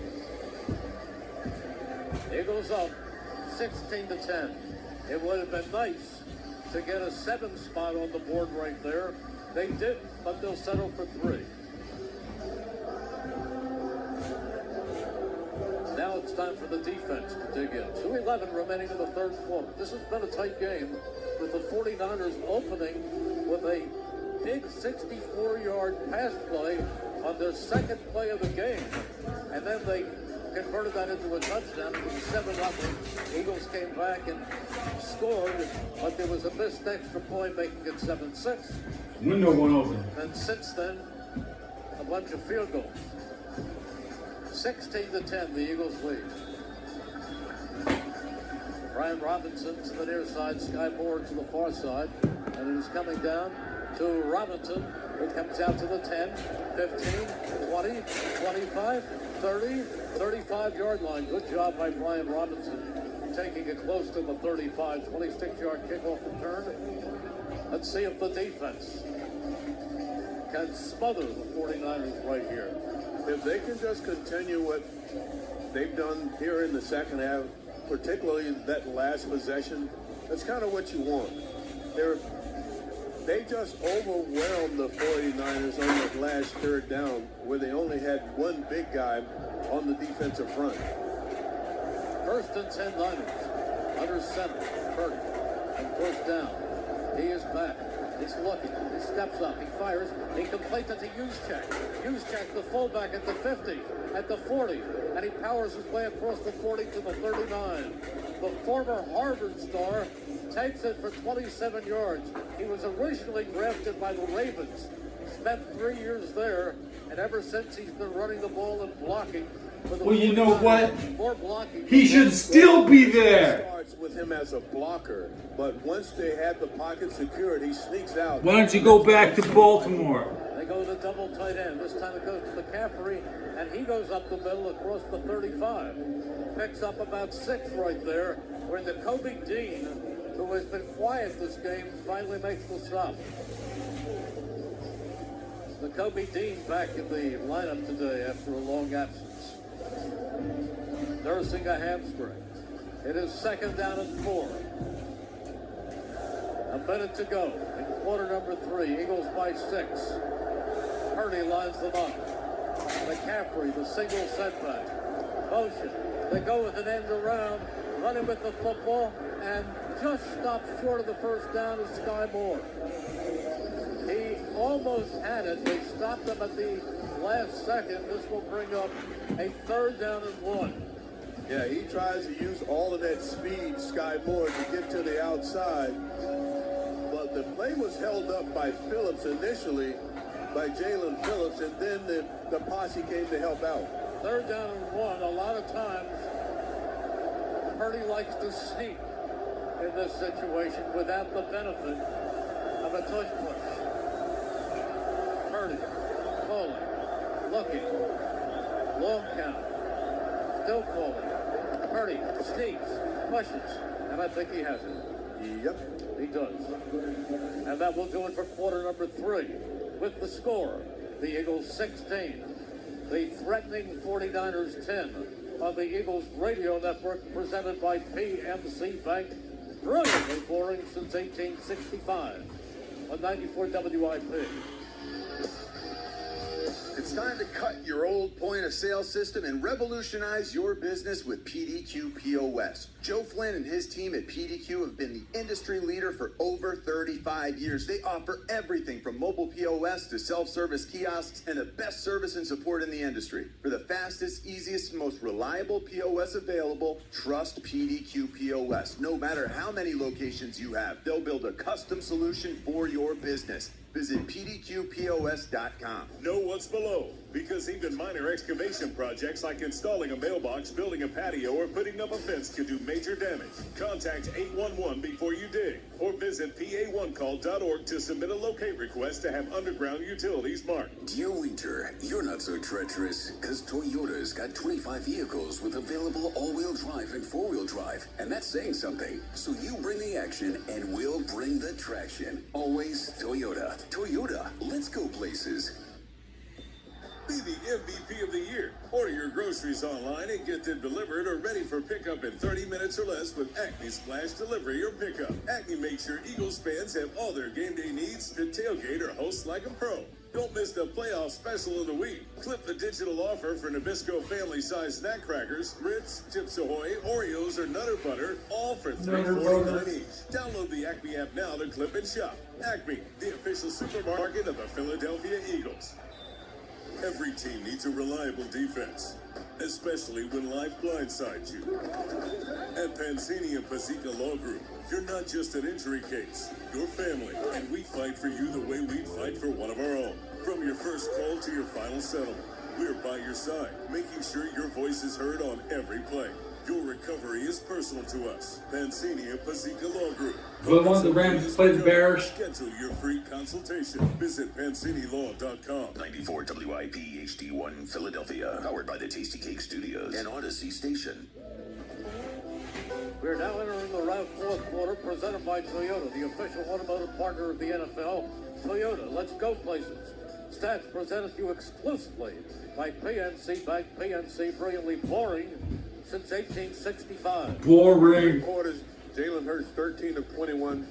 [SPEAKER 2] Eagles up 16-10. It would have been nice to get a 7 spot on the board right there. They didn't, but they'll settle for 3. Now it's time for the defense to dig in. 2:11 remaining in the third quarter. This has been a tight game with the 49ers opening with a big 64-yard pass play on their second play of the game. And then they converted that into a touchdown. It was 7-0. Eagles came back and scored, but there was a missed extra point making it 7-6.
[SPEAKER 3] Window went open.
[SPEAKER 2] And since then, a bunch of field goals. 16-10, the Eagles lead. Brian Robinson to the near side, Sky Moore to the far side, and it is coming down to Robinson, who comes out to the 10, 15, 20, 25, 30, 35-yard line. Good job by Brian Robinson, taking it close to the 35, 26-yard kickoff return. Let's see if the defense can smother the 49ers right here.
[SPEAKER 1] If they can just continue what they've done here in the second half, particularly that last possession, that's kind of what you want. They just overwhelmed the 49ers on that last third down where they only had one big guy on the defensive front.
[SPEAKER 2] First and 10 Niners. Under center. Purdy. And first down. He is back. He's looking. He steps up. He fires. He completes it to Juszczyk. Juszczyk, the fullback, at the 50, at the 40, and he powers his way across the 40 to the 39. The former Harvard star takes it for 27 yards. He was originally drafted by the Ravens. Spent 3 years there, and ever since he's been running the ball and blocking.
[SPEAKER 3] Well, you know what?
[SPEAKER 2] More blocking.
[SPEAKER 3] He should still be there.
[SPEAKER 1] Starts with him as a blocker, but once they had the pocket secured, he sneaks out.
[SPEAKER 3] Why don't you go back to Baltimore?
[SPEAKER 2] They go to double tight end. This time it goes to McCaffrey, and he goes up the middle across the 35. Picks up about 6 right there, where the Kobe Dean, who has been quiet this game, finally makes the stop. The Kobe Dean back in the lineup today after a long absence. Nursing a hamstring. It is second down and 4. A minute to go in quarter number 3. Eagles by 6. Purdy lines them up. McCaffrey, the single setback. Motion. They go with an end around, running with the football, and just stopped short of the first down is Sky Moore. He almost had it. They stopped him at the last second. This will bring up a third down and 1.
[SPEAKER 1] Yeah, he tries to use all of that speed, Sky Moore, to get to the outside. But the play was held up by Phillips initially, by Jalen Phillips, and then the posse came to help out.
[SPEAKER 2] Third down and 1. A lot of times, Purdy likes to sneak in this situation without the benefit of a tush push. Purdy, calling, looking, long count, still calling. Purdy sneaks, pushes, and I think he has it.
[SPEAKER 1] Yep.
[SPEAKER 2] He does. And that will do it for quarter number 3. With the score, the Eagles 16, the threatening 49ers 10 on the Eagles radio network, presented by PNC Bank. Brilliantly boring since 1865 on 94 WIP.
[SPEAKER 16] It's time to cut your old point of sale system and revolutionize your business with PDQ POS. Joe Flynn and his team at PDQ have been the industry leader for over 35 years. They offer everything from mobile POS to self-service kiosks and the best service and support in the industry. For the fastest, easiest, and most reliable POS available, trust PDQ POS. No matter how many locations you have, they'll build a custom solution for your business. Visit pdqpos.com.
[SPEAKER 17] Know what's below, because even minor excavation projects like installing a mailbox, building a patio, or putting up a fence can do major damage. Contact 811 before you dig, or visit pa1call.org to submit a locate request to have underground utilities marked.
[SPEAKER 12] Dear Winter, you're not so treacherous, because Toyota's got 25 vehicles with available all-wheel drive and four-wheel drive, and that's saying something. So you bring the action, and we'll bring the traction. Always Toyota. Toyota, let's go places.
[SPEAKER 17] Be the MVP of the year. Order your groceries online and get them delivered or ready for pickup in 30 minutes or less with Acme Splash Delivery or Pickup. Acme makes sure Eagles fans have all their game day needs to tailgate or host like a pro. Don't miss the playoff special of the week. Clip the digital offer for Nabisco family-sized snack crackers, Ritz, Chips Ahoy, Oreos, or Nutter Butter, all for $3.49 each. Download the Acme app now to clip and shop. Acme, the official supermarket of the Philadelphia Eagles. Every team needs a reliable defense, especially when life blindsides you. At Pansini and Pasica Law Group, you're not just an injury case, you're family, and we fight for you the way we'd fight for one of our own. From your first call to your final settlement, we're by your side, making sure your voice is heard on every play. Your recovery is personal to us. Pansini and Pasica Law Group.
[SPEAKER 3] But once the Rams play the Bears.
[SPEAKER 17] Schedule your free consultation. Visit PansiniLaw.com.
[SPEAKER 12] 94 WIP HD1 Philadelphia. Powered by the Tasty Cake Studios and Odyssey Station.
[SPEAKER 2] We're now entering the fourth quarter, presented by Toyota, the official automotive partner of the NFL. Toyota, let's go places. Stats presented to you exclusively by PNC Bank. PNC, brilliantly boring since 1865.
[SPEAKER 3] Boring.
[SPEAKER 1] Quarters, Jalen Hurts 13 of 21,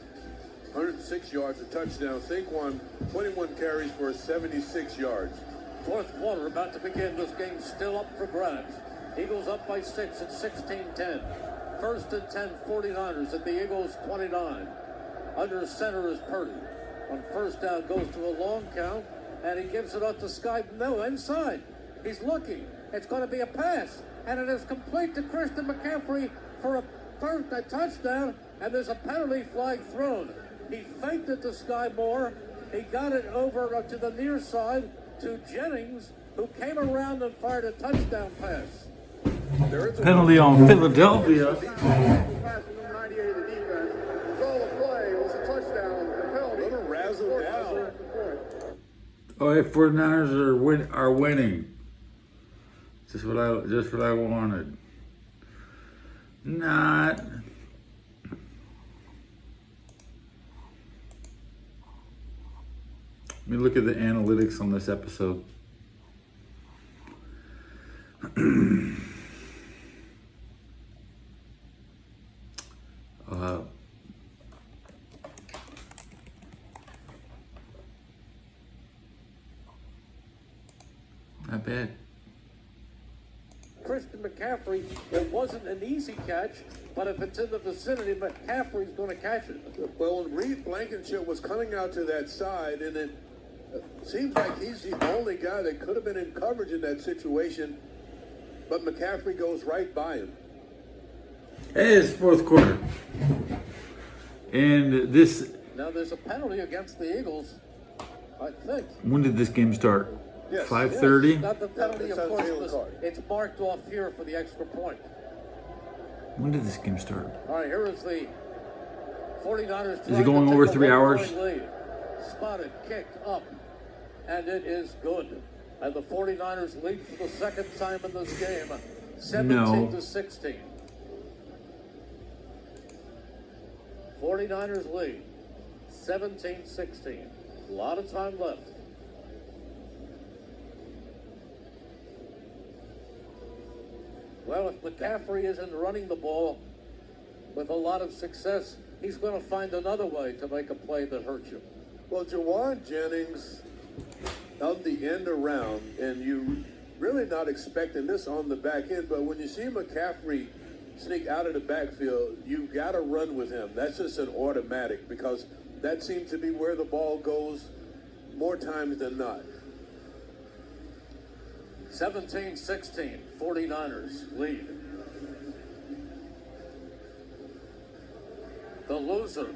[SPEAKER 1] 106 yards, a touchdown. Saquon 21 carries for 76 yards.
[SPEAKER 2] Fourth quarter about to begin. This game still up for grabs. Eagles up by 6 at 16-10. First and 10, 49ers at the Eagles 29. Under center is Purdy. On first down goes to a long count, and he gives it up to Sky. No, inside. He's looking. It's going to be a pass, and it is complete to Christian McCaffrey for a touchdown, and there's a penalty flag thrown. He faked it to Sky Moore. He got it over to the near side to Jennings, who came around and fired a touchdown pass.
[SPEAKER 3] Penalty on Philadelphia. Oh, hey, 49ers are winning. Just what I wanted. Not. Let me look at the analytics on this episode. Not bad.
[SPEAKER 2] Christian McCaffrey, it wasn't an easy catch, but if it's in the vicinity, McCaffrey's going to catch it.
[SPEAKER 1] Well, when Reed Blankenship was coming out to that side, and it seems like he's the only guy that could have been in coverage in that situation, but McCaffrey goes right by him.
[SPEAKER 3] It is fourth quarter. And this...
[SPEAKER 2] Now there's a penalty against the Eagles, I think.
[SPEAKER 3] When did this game start?
[SPEAKER 1] Yes.
[SPEAKER 3] 5:30?
[SPEAKER 2] Yes, not the penalty, of course. It's marked off here for the extra point.
[SPEAKER 3] When did this game start?
[SPEAKER 2] All right, here is the 49ers.
[SPEAKER 3] Is it going over 3 hours?
[SPEAKER 2] Lead. Spotted, kicked up, and it is good. And the 49ers lead for the second time in this game, 17-16. 49ers lead, 17-16. A lot of time left. Well, if McCaffrey isn't running the ball with a lot of success, he's going to find another way to make a play that hurts you.
[SPEAKER 1] Well, Jawan Jennings out the end around, and you really not expecting this on the back end, but when you see McCaffrey sneak out of the backfield, you've got to run with him. That's just an automatic, because that seems to be where the ball goes more times than not.
[SPEAKER 2] 17-16, 49ers lead. The loser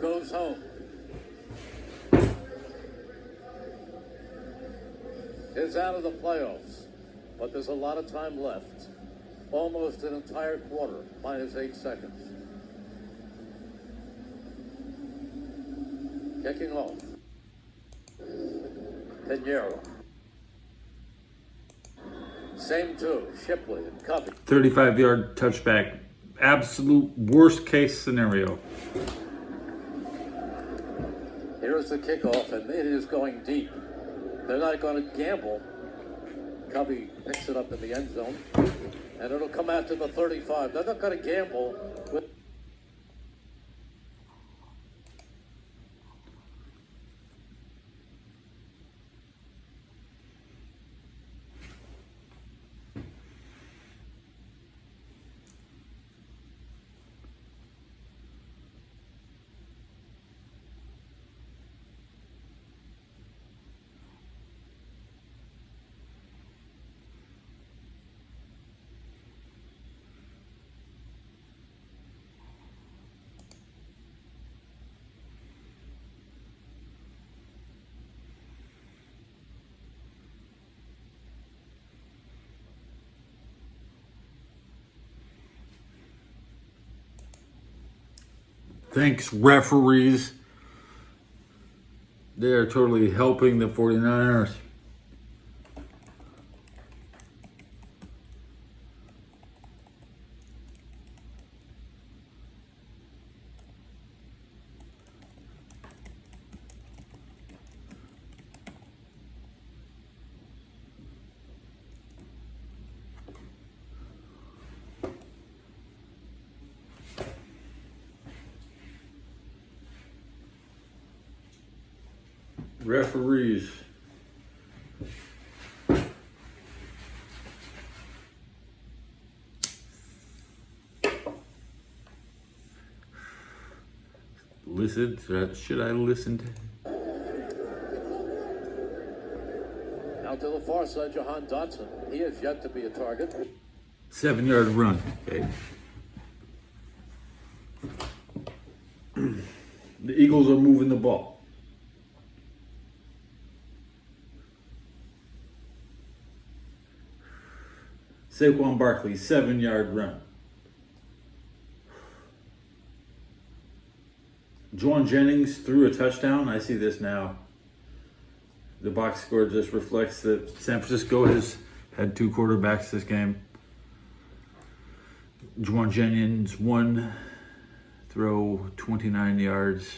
[SPEAKER 2] goes home. Is out of the playoffs, but there's a lot of time left. Almost an entire quarter, minus 8 seconds. Kicking off. Pinheiro. Same two, Shipley and Covey.
[SPEAKER 3] 35-yard touchback. Absolute worst case scenario.
[SPEAKER 2] Here's the kickoff, and it is going deep. They're not going to gamble Covey picks it up in the end zone, and it'll come out to the 35. They're not going to gamble with.
[SPEAKER 3] Thanks, referees. They are totally helping the 49ers. Referees. Listen, should I listen to?
[SPEAKER 2] Out to the far side, Jahan Dotson. He has yet to be a target.
[SPEAKER 3] 7-yard run. Okay. The Eagles are moving the ball. Saquon Barkley, 7-yard run. Juwan Jennings threw a touchdown. I see this now. The box score just reflects that San Francisco has had 2 quarterbacks this game. Juwan Jennings, 1 throw, 29 yards.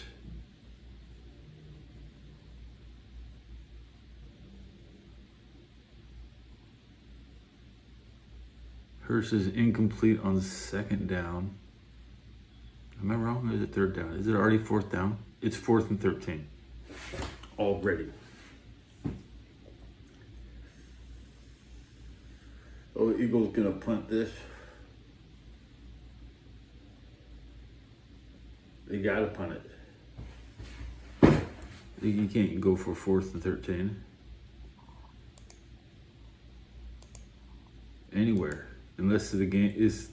[SPEAKER 3] Hurst is incomplete on 2nd down. Am I wrong or is it 3rd down? Is it already 4th down? It's 4th and 13. Already. Oh, the Eagles gonna punt this. They gotta punt it. You can't go for 4th and 13. Anywhere. Unless the game is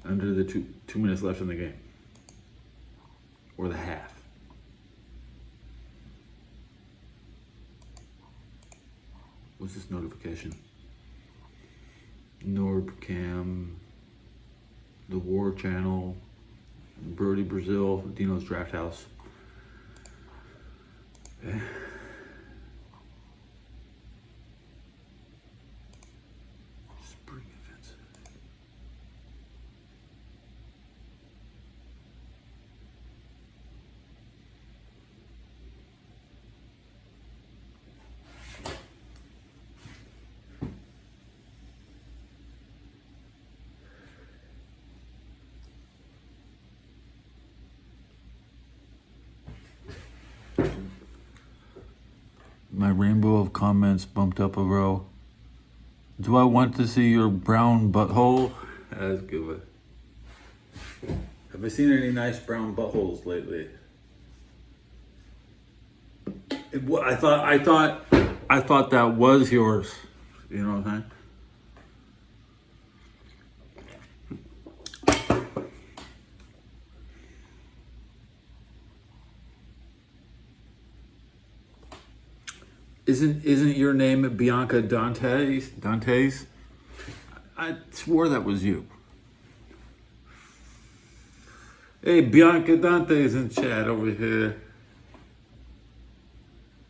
[SPEAKER 3] under the 2 minutes left in the game. Or the half. What's this notification? NorbCam, the War Channel, Brody Brazil, Dino's Draft House. Okay. My rainbow of comments bumped up a row. Do I want to see your brown butthole? That's good. Have I seen any nice brown buttholes lately? I thought that was yours. You know what I'm saying? Isn't your name Bianca Dantes? I swore that was you. Hey, Bianca Dantes in chat over here.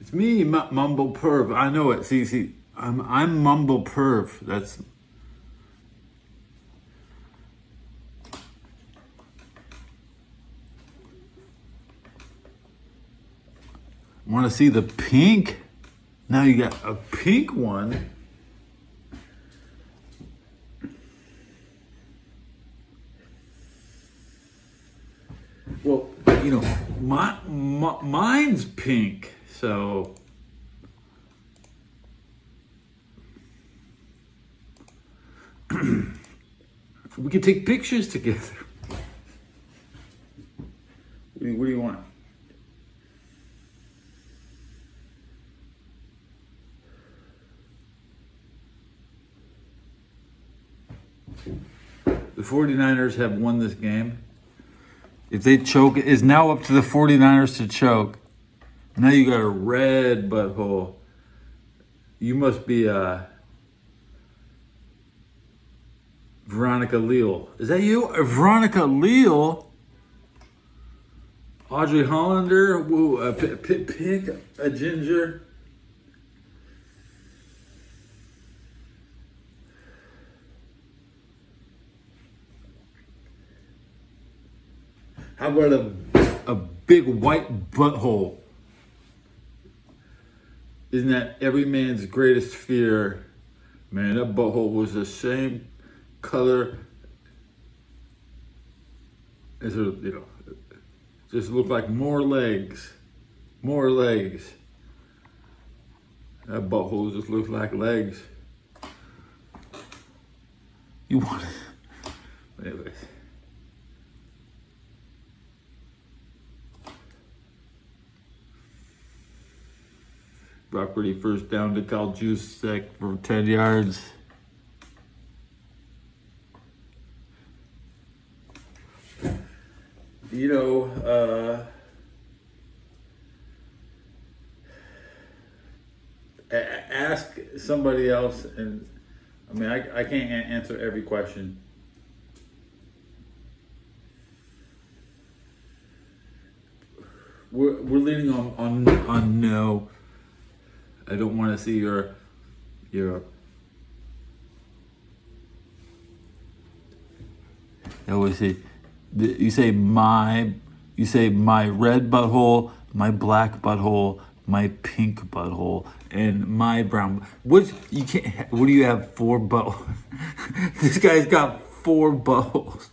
[SPEAKER 3] It's me, Mumble Perv. I know it. See, I'm Mumble Perv. That's. Want to see the pink? Now you got a pink one. Well, you know, mine's pink, so we could take pictures together. What do you want? The 49ers have won this game. If they choke, it's now up to the 49ers to choke. Now you got a red butthole. You must be Veronica Leal. Is that you? Veronica Leal? Audrey Hollander? Woo, pick a ginger. How about a big white butthole? Isn't that every man's greatest fear? Man, that butthole was the same color as her, you know, just looked like more legs. More legs. That butthole just looks like legs. You want it? Anyways. Brock Purdy first down to Kyle Juszczyk for 10 yards. You know, ask somebody else, and I mean, I can't answer every question. We're leaning on no. I don't want to see your I always say, you say my red butthole, my black butthole, my pink butthole, and my brown. What do you have? 4 buttholes? This guy's got 4 buttholes.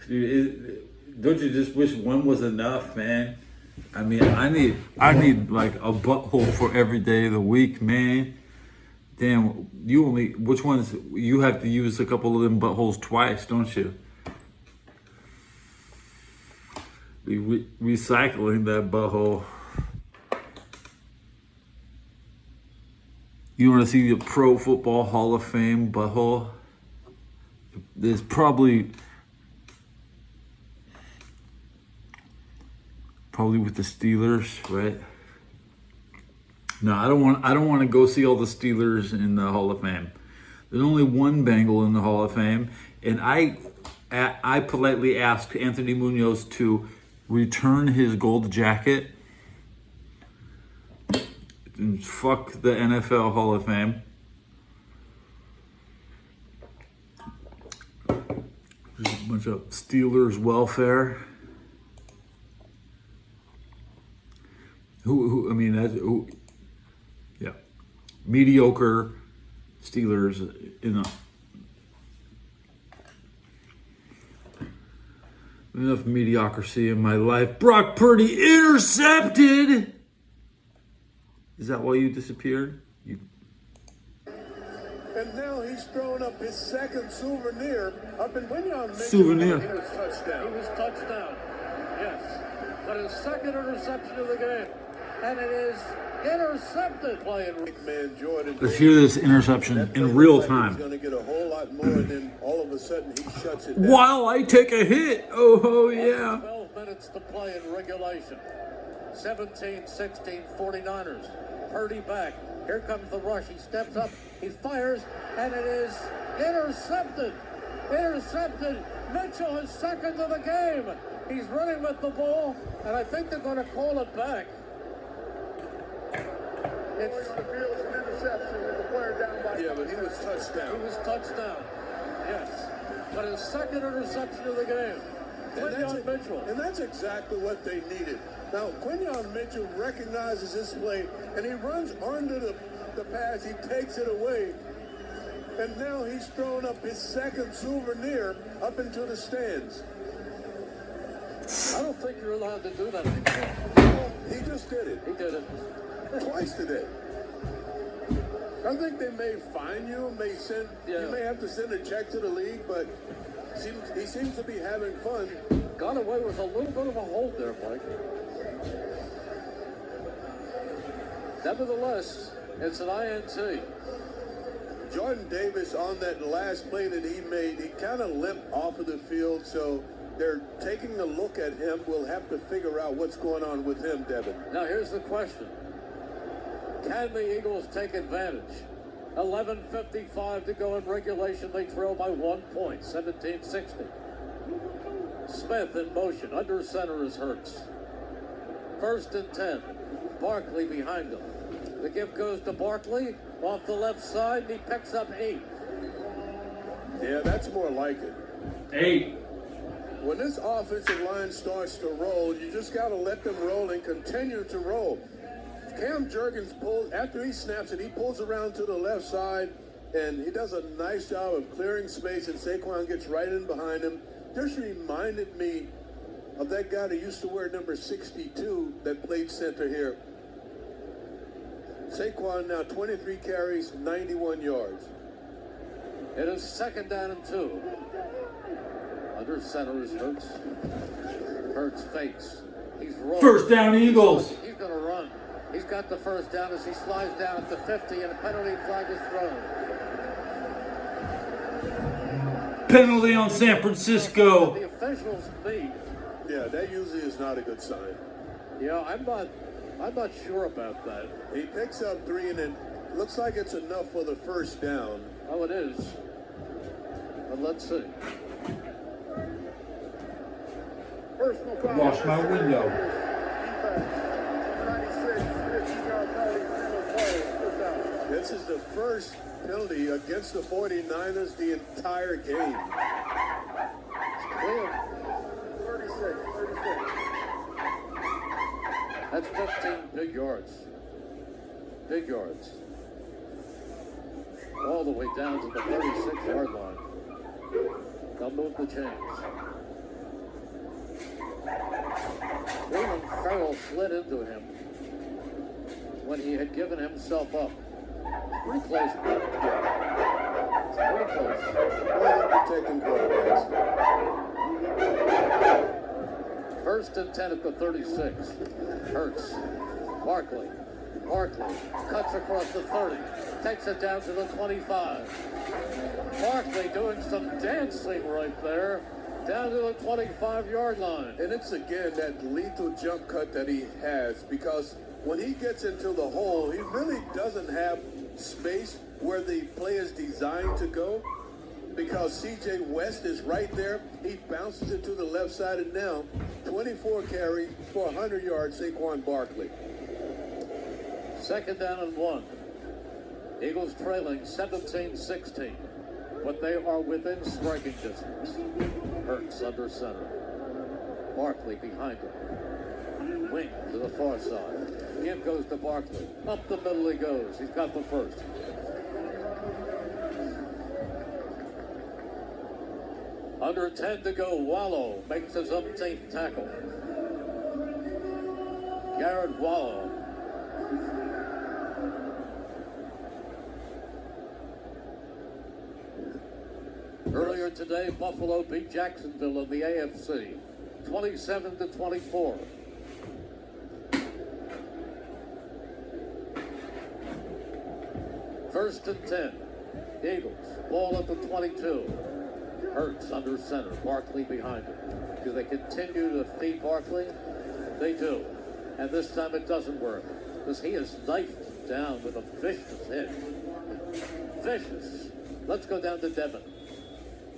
[SPEAKER 3] Dude, don't you just wish one was enough, man? I mean, I need like a butthole for every day of the week, man. Damn, which ones, you have to use a couple of them buttholes twice, don't you? Be recycling that butthole. You want to see the Pro Football Hall of Fame butthole? There's probably with the Steelers, right? No, I don't want to go see all the Steelers in the Hall of Fame. There's only one Bengal in the Hall of Fame, and I politely asked Anthony Munoz to return his gold jacket and fuck the NFL Hall of Fame. There's a bunch of Steelers welfare. Yeah, mediocre Steelers enough mediocrity in my life. Brock Purdy intercepted. Is that why you disappeared?
[SPEAKER 1] And now he's throwing up his second souvenir up in Winyon.
[SPEAKER 3] Souvenir.
[SPEAKER 2] He was touchdown. Yes. But his second interception of the game. And it is intercepted. Playing
[SPEAKER 1] man Jordan.
[SPEAKER 3] Let's hear this interception in real time.
[SPEAKER 1] He's going to get a whole lot more, and then all of a sudden he shuts it down.
[SPEAKER 3] While I take a hit. Oh yeah.
[SPEAKER 2] 12 minutes to play in regulation. 17-16 49ers. Purdy back. Here comes the rush. He steps up. He fires. And it is intercepted. Intercepted. Mitchell is second of the game. He's running with the ball, and I think they're going to call it back.
[SPEAKER 8] It's on the field, it's an interception with the player down by.
[SPEAKER 1] Yeah, but he was touchdown.
[SPEAKER 2] He was touchdown. Yes. But his second interception of the game. Quinyon Mitchell.
[SPEAKER 1] And that's exactly what they needed. Now, Quinyon Mitchell recognizes this play, and he runs under the pass. He takes it away. And now he's thrown up his second souvenir up into the stands.
[SPEAKER 2] I don't think you're allowed to do that anymore.
[SPEAKER 1] Well, he just did it.
[SPEAKER 2] He did it.
[SPEAKER 1] Twice today. I think they may fine you, you may have to send a check to the league, but he seems to be having fun.
[SPEAKER 2] Got away with a little bit of a hold there, Mike. Nevertheless, it's an INT.
[SPEAKER 1] Jordan Davis, on that last play that he made, he kind of limped off of the field, so they're taking a look at him. We'll have to figure out what's going on with him, Devin.
[SPEAKER 2] Now, here's the question. Can the Eagles take advantage? 11:55 to go in regulation. They trail by 1 point, 17-60. Smith in motion. Under center is Hurts. 1st and 10. Barkley behind him. The give goes to Barkley off the left side. He picks up 8.
[SPEAKER 1] Yeah, that's more like it.
[SPEAKER 3] 8.
[SPEAKER 1] When this offensive line starts to roll, you just got to let them roll and continue to roll. Cam Jurgens pulls, after he snaps it, he pulls around to the left side, and he does a nice job of clearing space, and Saquon gets right in behind him. Just reminded me of that guy that used to wear number 62 that played center here. Saquon now 23 carries, 91 yards.
[SPEAKER 2] It is 2nd down and 2. Under center is Hurts. Hurts fakes. He's rolling.
[SPEAKER 3] 1st down, Eagles.
[SPEAKER 2] He's going to run. He's got the 1st down as he slides down at the 50, and a penalty flag is thrown.
[SPEAKER 3] Penalty on San Francisco.
[SPEAKER 2] The officials meet.
[SPEAKER 1] Yeah, that usually is not a good sign.
[SPEAKER 2] Yeah, I'm not sure about that.
[SPEAKER 1] He picks up 3, and it looks like it's enough for the 1st down.
[SPEAKER 2] Oh, it is. But let's see.
[SPEAKER 8] Personal foul.
[SPEAKER 3] Wash my window.
[SPEAKER 8] Defense. 96, 15-yard penalty, single play, first down.
[SPEAKER 1] This is the first penalty against the 49ers the entire game.
[SPEAKER 2] Clear.
[SPEAKER 8] 36.
[SPEAKER 2] That's 15 big yards. Big yards. All the way down to the 36-yard line. They'll move the chains. William Farrell slid into him when he had given himself up. Pretty close. Pretty close.
[SPEAKER 1] Protecting quarterbacks.
[SPEAKER 2] 1st and 10 at the 36. Hurts. Barkley cuts across the 30. Takes it down to the 25. Barkley doing some dancing right there. Down to the 25-yard line.
[SPEAKER 1] And it's again that lethal jump cut that he has, because when he gets into the hole, he really doesn't have space where the play is designed to go, because C.J. West is right there. He bounces it to the left side, and now 24 carries for 100 yards, Saquon Barkley.
[SPEAKER 2] 2nd down and 1. Eagles trailing 17-16, but they are within striking distance. Hurts under center. Barkley behind him. Wing to the far side. Give goes to Barkley. Up the middle he goes. He's got the 1st. Under 10 to go. Wallow makes his 17th tackle. Garrett Wallow. Earlier today, Buffalo beat Jacksonville in the AFC, 27-24. First and 10. Eagles, ball at the 22. Hurts under center, Barkley behind him. Do they continue to feed Barkley? They do. And this time it doesn't work, because he is knifed down with a vicious hit. Vicious. Let's go down to Devin.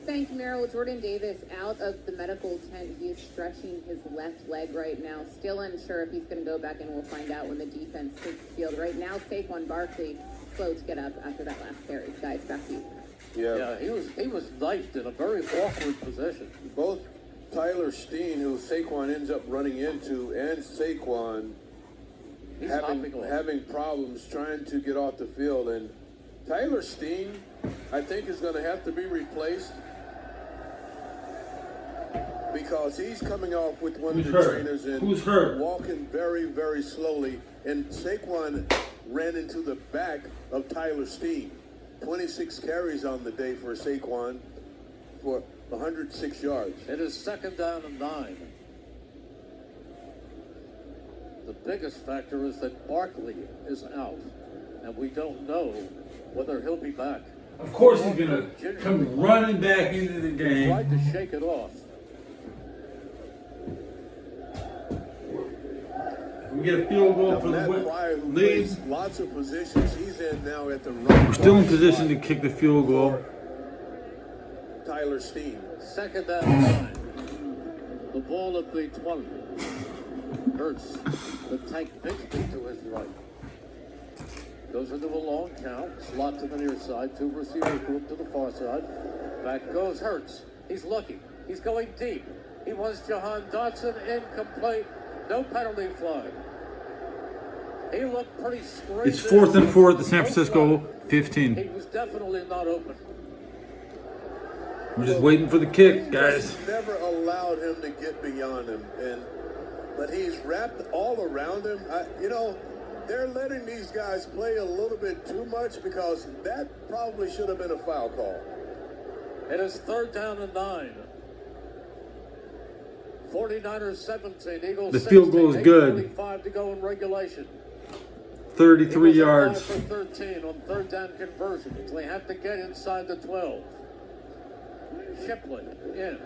[SPEAKER 18] Thank you, Merrill. Jordan Davis out of the medical tent. He is stretching his left leg right now. Still unsure if he's going to go back, and we'll find out when the defense takes the field. Right now, Saquon Barkley slow to get up after that last carry. Guys, back to you.
[SPEAKER 1] Yeah,
[SPEAKER 2] he was knifed in a very awkward position.
[SPEAKER 1] Both Tyler Steen, who Saquon ends up running into, and Saquon having problems trying to get off the field. And Tyler Steen, I think, is going to have to be replaced because he's coming off with one of the trainers and walking very, very slowly. And Saquon ran into the back of Tyler Steen. 26 carries on the day for Saquon for 106 yards.
[SPEAKER 2] It is 2nd down and 9. The biggest factor is that Barkley is out, and we don't know whether he'll be back.
[SPEAKER 3] Of course he's going to come running back into the game.
[SPEAKER 2] Tried to shake it off.
[SPEAKER 3] We get a field goal for the lead.
[SPEAKER 1] Lots of positions. He's in now at the right.
[SPEAKER 3] We're still in position to kick the field goal.
[SPEAKER 1] Tyler Steen.
[SPEAKER 2] 2nd down and 9. The ball at the 20. Hurts the Tank Bigsby to his right. Goes into a long count. Slot to the near side. 2 receivers group to the far side. Back goes Hurts. He's looking. He's going deep. He wants Jahan Dotson. Incomplete. No penalty flag. He looked pretty straight.
[SPEAKER 3] It's 4th and 4 at the San Francisco 15.
[SPEAKER 2] He was definitely not open.
[SPEAKER 3] We're just waiting for the kick, guys.
[SPEAKER 1] Never allowed him to get beyond him, but he's wrapped all around him. They're letting these guys play a little bit too much because that probably should have been a foul call.
[SPEAKER 2] It is 3rd down and 9. 49ers 17, Eagles
[SPEAKER 3] the field goal is good.
[SPEAKER 2] 8:45 to go in regulation.
[SPEAKER 3] 33 yards.
[SPEAKER 2] 5 for 13 on 3rd down conversions. They have to get inside the 12. Shipley in.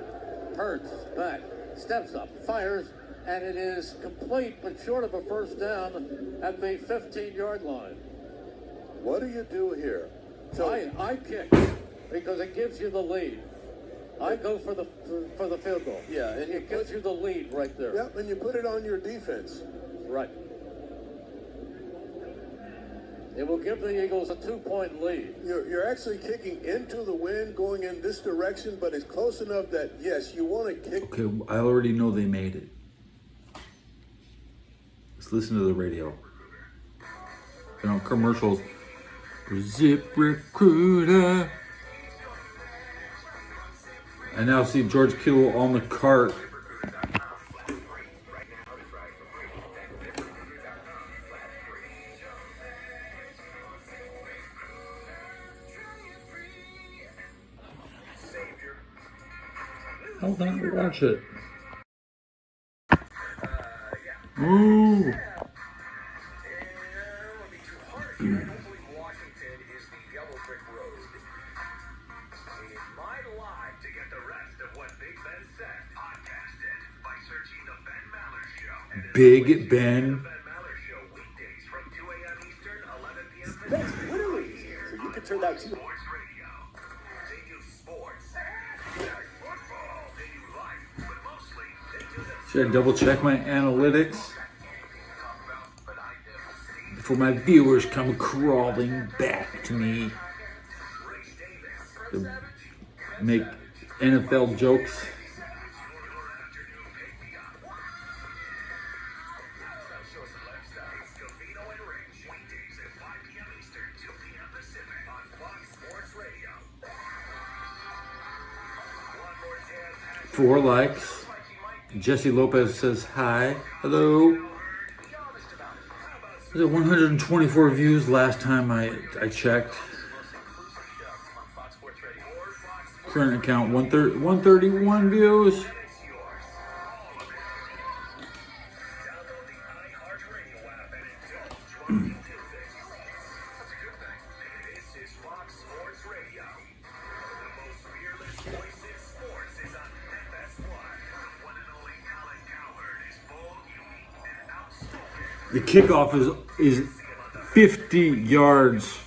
[SPEAKER 2] Hurts back. Steps up. Fires. And it is complete but short of a 1st down at the 15-yard line.
[SPEAKER 1] What do you do here?
[SPEAKER 2] So I kick because it gives you the lead. I go for the field goal.
[SPEAKER 1] Yeah, and
[SPEAKER 2] it gives you the lead right there.
[SPEAKER 1] Yep, and you put it on your defense.
[SPEAKER 2] Right. It will give the Eagles a 2-point lead.
[SPEAKER 1] You're actually kicking into the wind, going in this direction, but it's close enough that yes, you want to kick.
[SPEAKER 3] Okay, I already know they made it. Let's listen to the radio. They're on commercials. Zip Recruiter. I now see George Kittle on the cart. How can I watch it? Ooh. Big Ben.
[SPEAKER 6] That's literally so you can turn that to.
[SPEAKER 3] Should I double check my analytics before my viewers come crawling back to me to make NFL jokes? Four likes. Jesse Lopez says hi. Hello. There's 124 views last time I checked. Current account 131 views. The kickoff is 50 yards.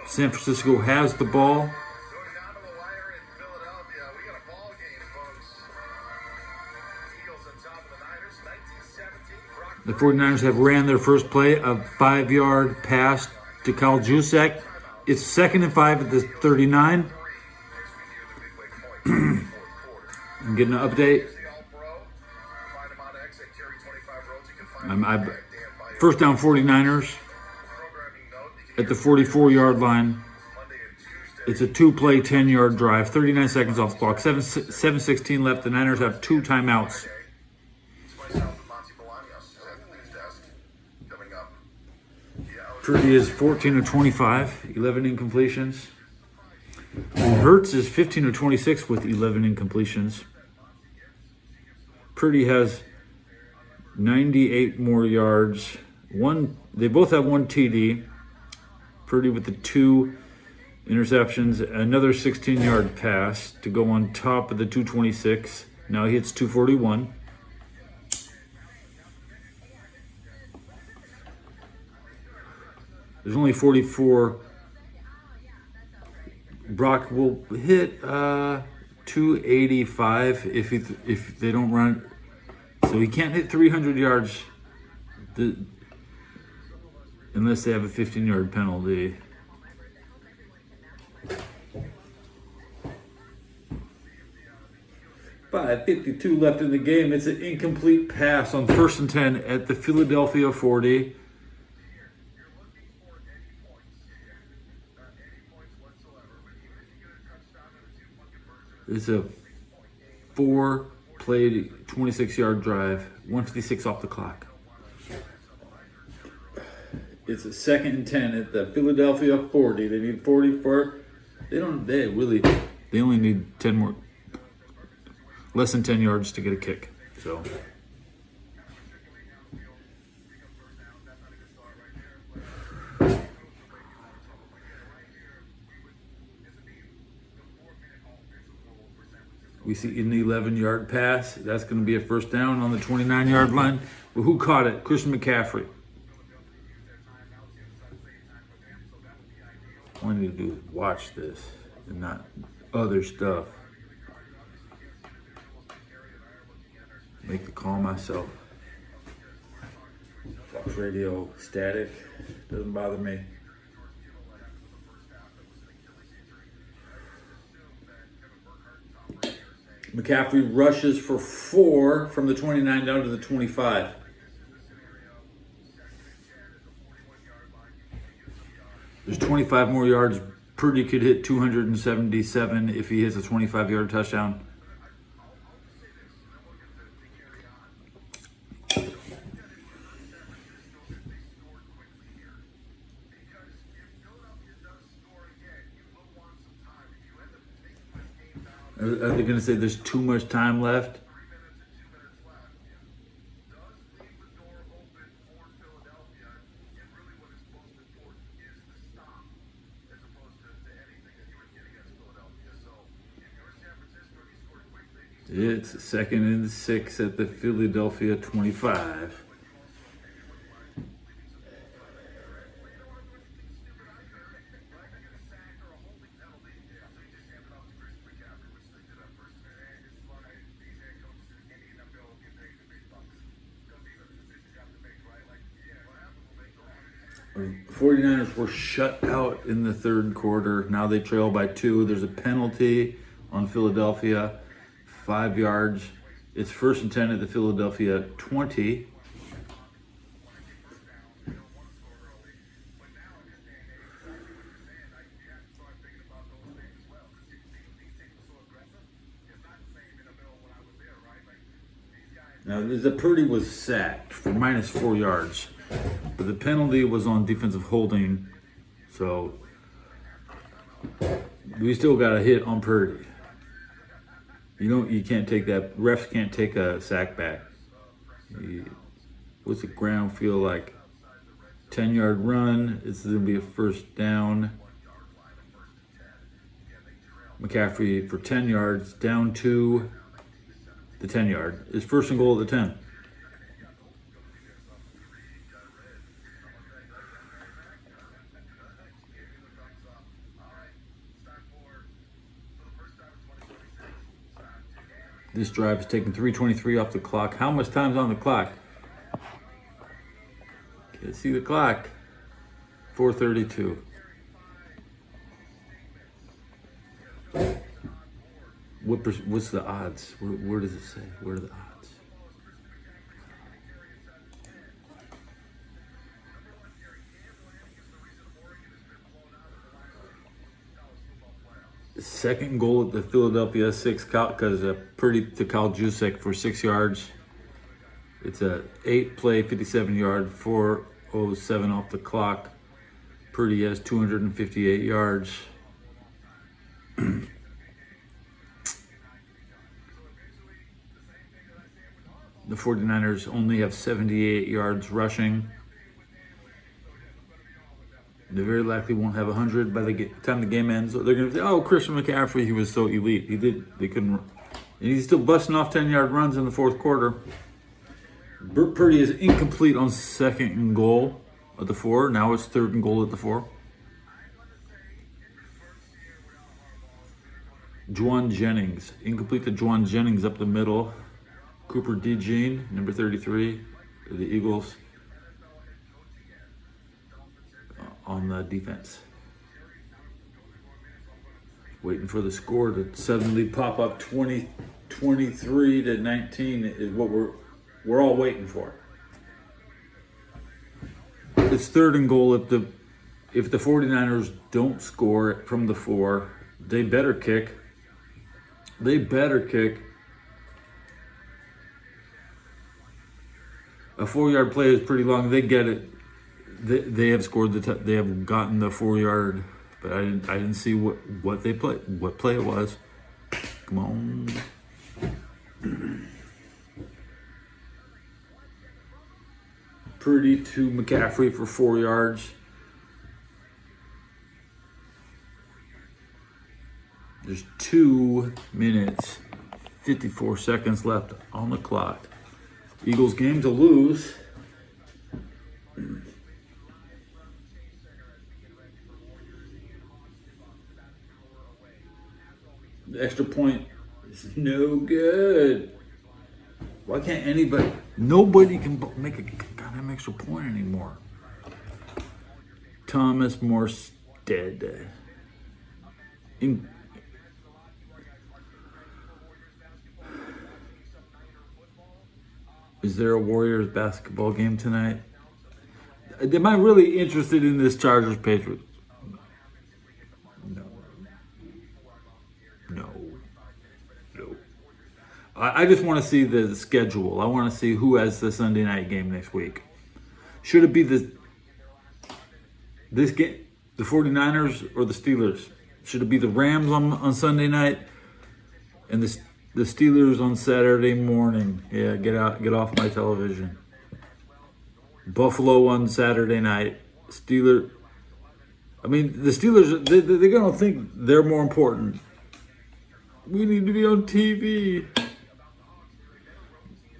[SPEAKER 3] San Francisco has the ball. The 49ers have ran their first play, a 5-yard pass to Kyle Juszczyk. It's 2nd and 5 at the 39. I'm getting an update. First down 49ers at the 44-yard line. It's a 2-play, 10-yard drive. 39 seconds off the clock. 7:16 left. The Niners have 2 timeouts. Purdy is 14 of 25, 11 incompletions. Hurts is 15 of 26 with 11 incompletions. Purdy has 98 more yards. They both have 1 TD. Purdy with the 2 interceptions, another 16-yard pass to go on top of the 226. Now he hits 241. There's only 44. Brock will hit 285 if they don't run. So he can't hit 300 yards unless they have a 15-yard penalty. .52 left in the game. It's an incomplete pass on 1st and 10 at the Philadelphia 40. It's a 4-play, 26-yard drive, 156 off the clock. It's a 2nd and 10 at the Philadelphia 40. They need 44. They only need 10 more, less than 10 yards to get a kick. So. We see an 11-yard pass. That's going to be a first down on the 29-yard line. Well, who caught it? Christian McCaffrey. All I need to do is watch this and not other stuff. Make the call myself. Fox radio static. Doesn't bother me. McCaffrey rushes for 4 from the 29 down to the 25. There's 25 more yards. Purdy could hit 277 if he hits a 25-yard touchdown. Are they going to say there's too much time left? It's 2nd and 6 at the Philadelphia 25. The 49ers were shut out in the 3rd quarter. Now they trail by 2. There's a penalty on Philadelphia, 5 yards. It's 1st and 10 at the Philadelphia 20. Now, the Purdy was sacked for -4 yards. But the penalty was on defensive holding, so we still got a hit on Purdy. You can't take that. Refs can't take a sack back. What's the ground feel like? 10-yard run. It's going to be a first down. McCaffrey for 10 yards, down to the 10-yard. It's 1st and goal at the 10. This drive is taking 3:23 off the clock. How much time's on the clock? Can't see the clock. 4:32. What's the odds? Where does it say? Where are the odds? The second goal at the Philadelphia 6 because Purdy to Kyle Juszczyk for 6 yards. It's a 8-play, 57-yard, 4:07 off the clock. Purdy has 258 yards. The 49ers only have 78 yards rushing. They very likely won't have 100 by the time the game ends. So they're going to say, oh, Christian McCaffrey, he was so elite. They couldn't. And he's still busting off 10-yard runs in the fourth quarter. Purdy is incomplete on second and goal at the 4. Now it's third and goal at the 4. Juwan Jennings. Incomplete to Juwan Jennings up the middle. Cooper DeJean, number 33, the Eagles on the defense. Waiting for the score to suddenly pop up. 23 to 19 is what we're all waiting for. It's third and goal. If the 49ers don't score from the 4, they better kick. They better kick. A 4-yard play is pretty long. They get it. They have scored they have gotten the 4-yard, but I didn't see what they played, what play it was. Come on. Purdy to McCaffrey for 4 yards. There's 2 minutes, 54 seconds left on the clock. Eagles game to lose. The extra point is no good. Why can't nobody can make a goddamn extra point anymore? Thomas Morstead. Is there a Warriors basketball game tonight? Am I really interested in this Chargers Patriots? No. I just want to see the schedule. I want to see who has the Sunday night game next week. Should it be this game, the 49ers or the Steelers? Should it be the Rams on Sunday night and the Steelers on Saturday morning? Yeah, get off my television. Buffalo on Saturday night. The Steelers, they're going to think they're more important. We need to be on TV.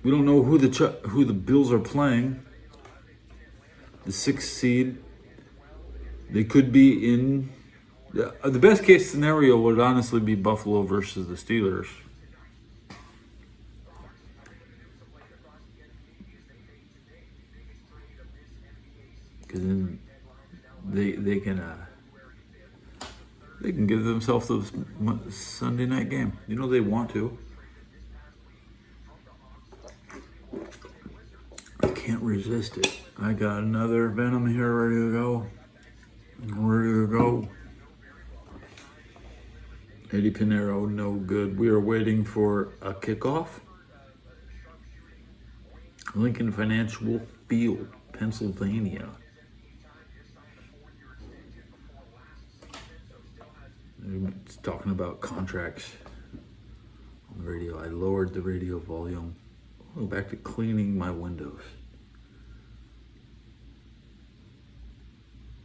[SPEAKER 3] We don't know who the Bills are playing. The 6th seed. They could be in. The best case scenario would honestly be Buffalo versus the Steelers. Because then they can give themselves the Sunday night game. You know they want to. I can't resist it. I got another Venom here ready to go. Eddie Pinheiro, no good. We are waiting for a kickoff. Lincoln Financial Field, Pennsylvania. It's talking about contracts on the radio. I lowered the radio volume. I'll go back to cleaning my windows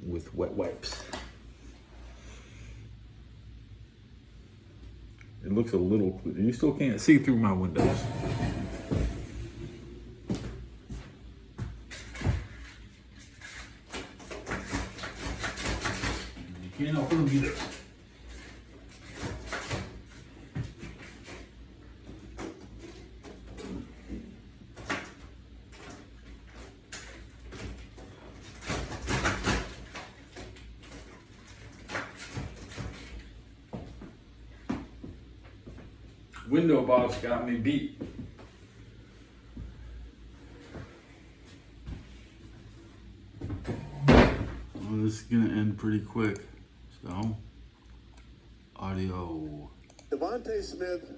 [SPEAKER 3] with wet wipes. It looks a little clear. You still can't see through my windows. You can't open them either. window box got me beat. Well, this is gonna end pretty quick. So, audio.
[SPEAKER 1] Devontae Smith,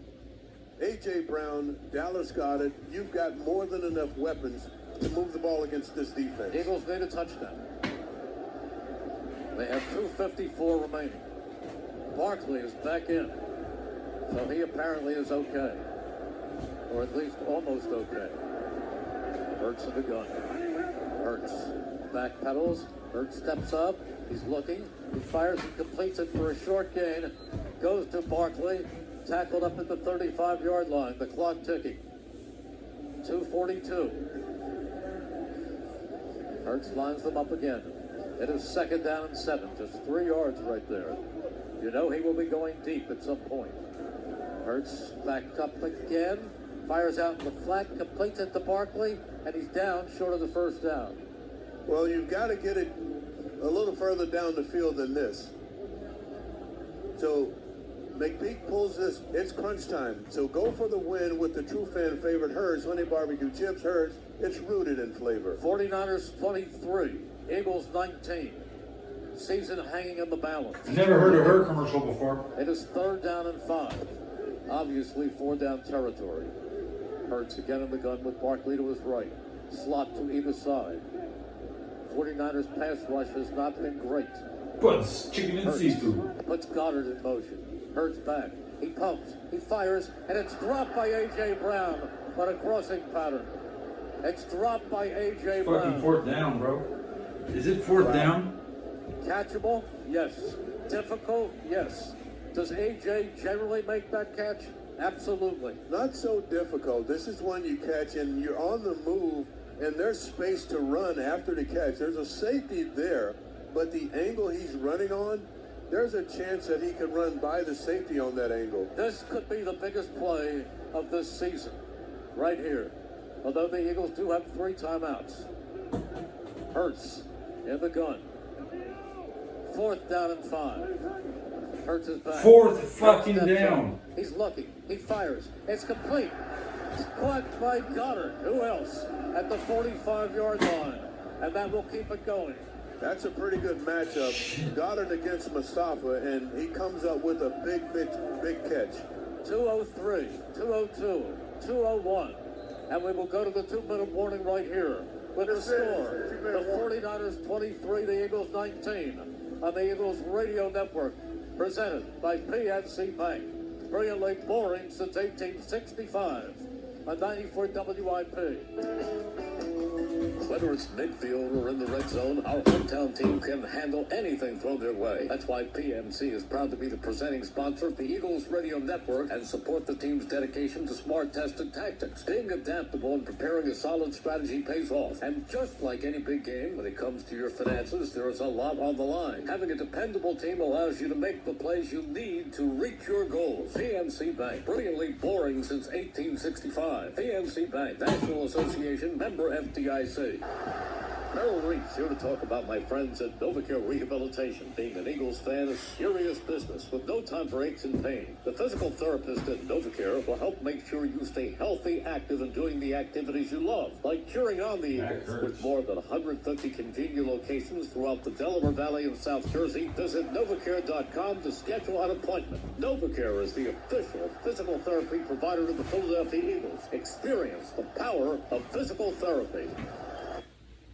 [SPEAKER 1] A.J. Brown, Dallas Goedert, you've got more than enough weapons to move the ball against this defense.
[SPEAKER 2] Eagles need a touchdown. They have 2:54 remaining. Barkley is back in. So he apparently is okay. Or at least almost okay. Hurts in the gun. Hurts back pedals. Hurts steps up. He's looking. He fires and completes it for a short gain. Goes to Barkley. Tackled up at the 35-yard line. The clock ticking. 2:42. Hurts lines them up again. It is 2nd down and 7. Just 3 yards right there. You know he will be going deep at some point. Hurts back up again. Fires out in the flat. Completes it to Barkley. And he's down short of the first down.
[SPEAKER 1] Well, you've got to get it a little further down the field than this. So McPeak pulls this. It's crunch time. So go for the win with the true fan favorite Hurts. Honey barbecue chips, Hurts. It's rooted in flavor.
[SPEAKER 2] 49ers 23. Eagles 19. Season hanging in the balance.
[SPEAKER 3] Never heard of her commercial before.
[SPEAKER 2] It is 3rd down and 5. Obviously 4-down territory. Hurts again in the gun with Barkley to his right. Slot to either side. 49ers pass rush has not been great.
[SPEAKER 3] Puts chicken and seafood.
[SPEAKER 2] Puts Goddard in motion. Hurts back. He pumps. He fires. And it's dropped by A.J. Brown on a crossing pattern. It's dropped by A.J. Brown.
[SPEAKER 3] Fucking 4th down, bro. Is it 4th down?
[SPEAKER 2] Catchable? Yes. Difficult? Yes. Does A.J. generally make that catch? Absolutely.
[SPEAKER 1] Not so difficult. This is one you catch and you're on the move and there's space to run after the catch. There's a safety there, but the angle he's running on, there's a chance that he could run by the safety on that angle.
[SPEAKER 2] This could be the biggest play of this season. Right here. Although the Eagles do have 3 timeouts. Hurts in the gun. 4th down and 5. Hurts his back.
[SPEAKER 3] 4th fucking down.
[SPEAKER 2] He's looking. He fires. It's complete. It's caught by Goddard. Who else? At the 45-yard line. And that will keep it going.
[SPEAKER 1] That's a pretty good matchup. Goddard against Mustafa, and he comes up with a big catch.
[SPEAKER 2] 2:03, 2:02, 2:01. And we will go to the 2-minute warning right here with the score. The 49ers 23, the Eagles 19 on the Eagles Radio Network, presented by PNC Bank. Brilliantly boring since 1865 on 94 WIP.
[SPEAKER 7] Whether it's midfield or in the red zone, our hometown team can handle anything thrown their way. That's why PMC is proud to be the presenting sponsor of the Eagles Radio Network and support the team's dedication to smart, tested tactics. Being adaptable and preparing a solid strategy pays off. And just like any big game, when it comes to your finances, there is a lot on the line. Having a dependable team allows you to make the plays you need to reach your goals. PNC Bank, brilliantly boring since 1865. PNC Bank, National Association, member FDIC. Merrill Reese here to talk about my friends at NovaCare Rehabilitation. Being an Eagles fan is serious business with no time for aches and pain. The physical therapist at NovaCare will help make sure you stay healthy, active, and doing the activities you love, like cheering on the Eagles. With more than 150 convenient locations throughout the Delaware Valley and South Jersey, visit NovaCare.com to schedule an appointment. NovaCare is the official physical therapy provider of the Philadelphia Eagles. Experience the power of physical therapy.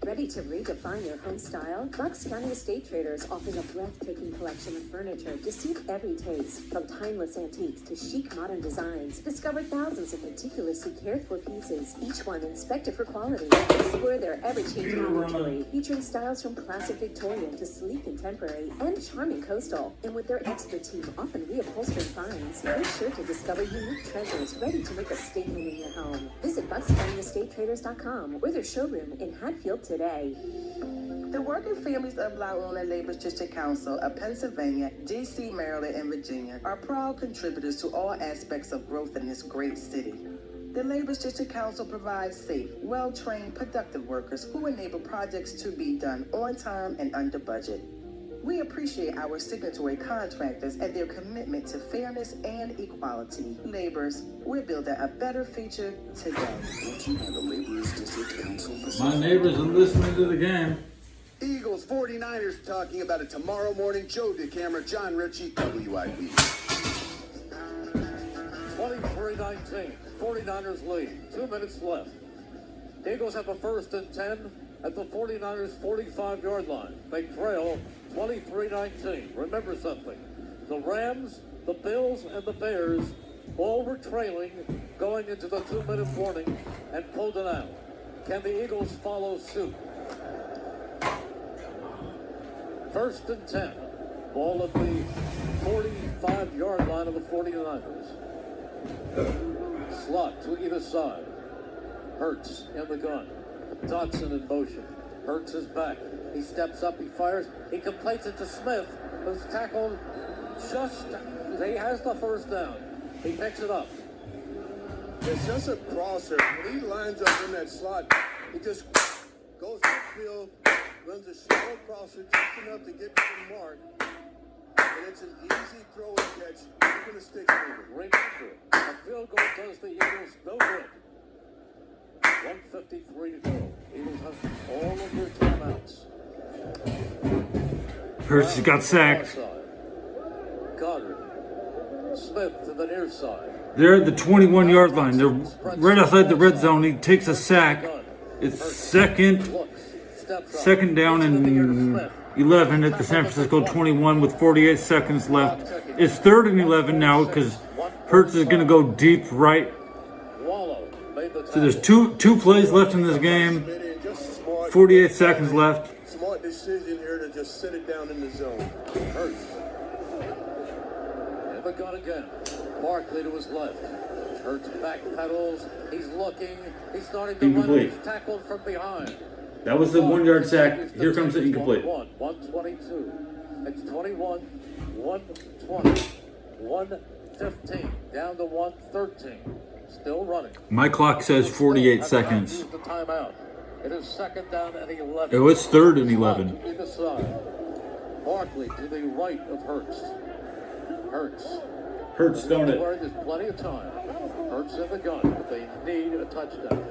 [SPEAKER 5] Ready to redefine your home style? Bucks County Estate Traders offers a breathtaking collection of furniture to suit every taste. From timeless antiques to chic modern designs, discover thousands of meticulously cared for pieces, each one inspected for quality. Explore their ever-changing inventory, featuring styles from classic Victorian to sleek contemporary and charming coastal. And with their expert team often reupholstering finds, you're sure to discover unique treasures ready to make a statement in your home. Visit BucksCountyEstateTraders.com or their showroom in Hatfield today.
[SPEAKER 19] The working families of La Una Labor District Council of Pennsylvania, D.C., Maryland, and Virginia are proud contributors to all aspects of growth in this great city. The Labor District Council provides safe, well-trained, productive workers who enable projects to be done on time and under budget. We appreciate our signatory contractors and their commitment to fairness and equality. Neighbors, we're building a better future today.
[SPEAKER 3] My neighbors are listening to the game.
[SPEAKER 16] Eagles 49ers talking about it tomorrow morning. Joe DeCamera, John Ritchie, WIP.
[SPEAKER 2] 23-19, 49ers lead, 2 minutes left. Eagles have a 1st and 10 at the 49ers 45-yard line. They trail 23-19. Remember something. The Rams, the Bills, and the Bears all were trailing going into the 2-minute warning and pulled it out. Can the Eagles follow suit? 1st and 10. Ball at the 45-yard line of the 49ers. Slot to either side. Hurts in the gun. Dotson in motion. Hurts is back. He steps up, he fires, he completes it to Smith, who's tackled just, he has the 1st down. He picks it up.
[SPEAKER 1] It's just a crosser. When he lines up in that slot, he just goes upfield, runs a shallow crosser just enough to get to the mark. And it's an easy throw and catch, even a stick moving.
[SPEAKER 2] Remember, a field goal does the Eagles no good. 1:53 to go. Eagles have all of their timeouts.
[SPEAKER 3] Hurts got sacked.
[SPEAKER 2] Goddard. Smith to the near side.
[SPEAKER 3] They're at the 21-yard line. They're right outside the red zone. He takes a sack. It's second down and 11 at the San Francisco 21 with 48 seconds left. It's 3rd and 11 now because Hurts is going to go deep right. So there's two plays left in this game. 48 seconds left.
[SPEAKER 1] Smart decision here to just sit it down in the zone.
[SPEAKER 2] Hurts. In the gun again. Barkley to his left. Hurts backpedals. He's looking. He's starting to
[SPEAKER 3] Incomplete.
[SPEAKER 2] run. He's tackled from behind.
[SPEAKER 3] That was the 1-yard sack. Here comes the incomplete.
[SPEAKER 2] 122. It's 21. 120. 115. Down to 113. Still running.
[SPEAKER 3] My clock says 48 seconds.
[SPEAKER 2] The timeout. It is 2nd down and 11.
[SPEAKER 3] Oh, it's 3rd and 11.
[SPEAKER 2] To either side. Barkley to the right of Hurts.
[SPEAKER 3] Hurts, don't it?
[SPEAKER 2] There's plenty of time. Hurts in the gun, but they need a touchdown.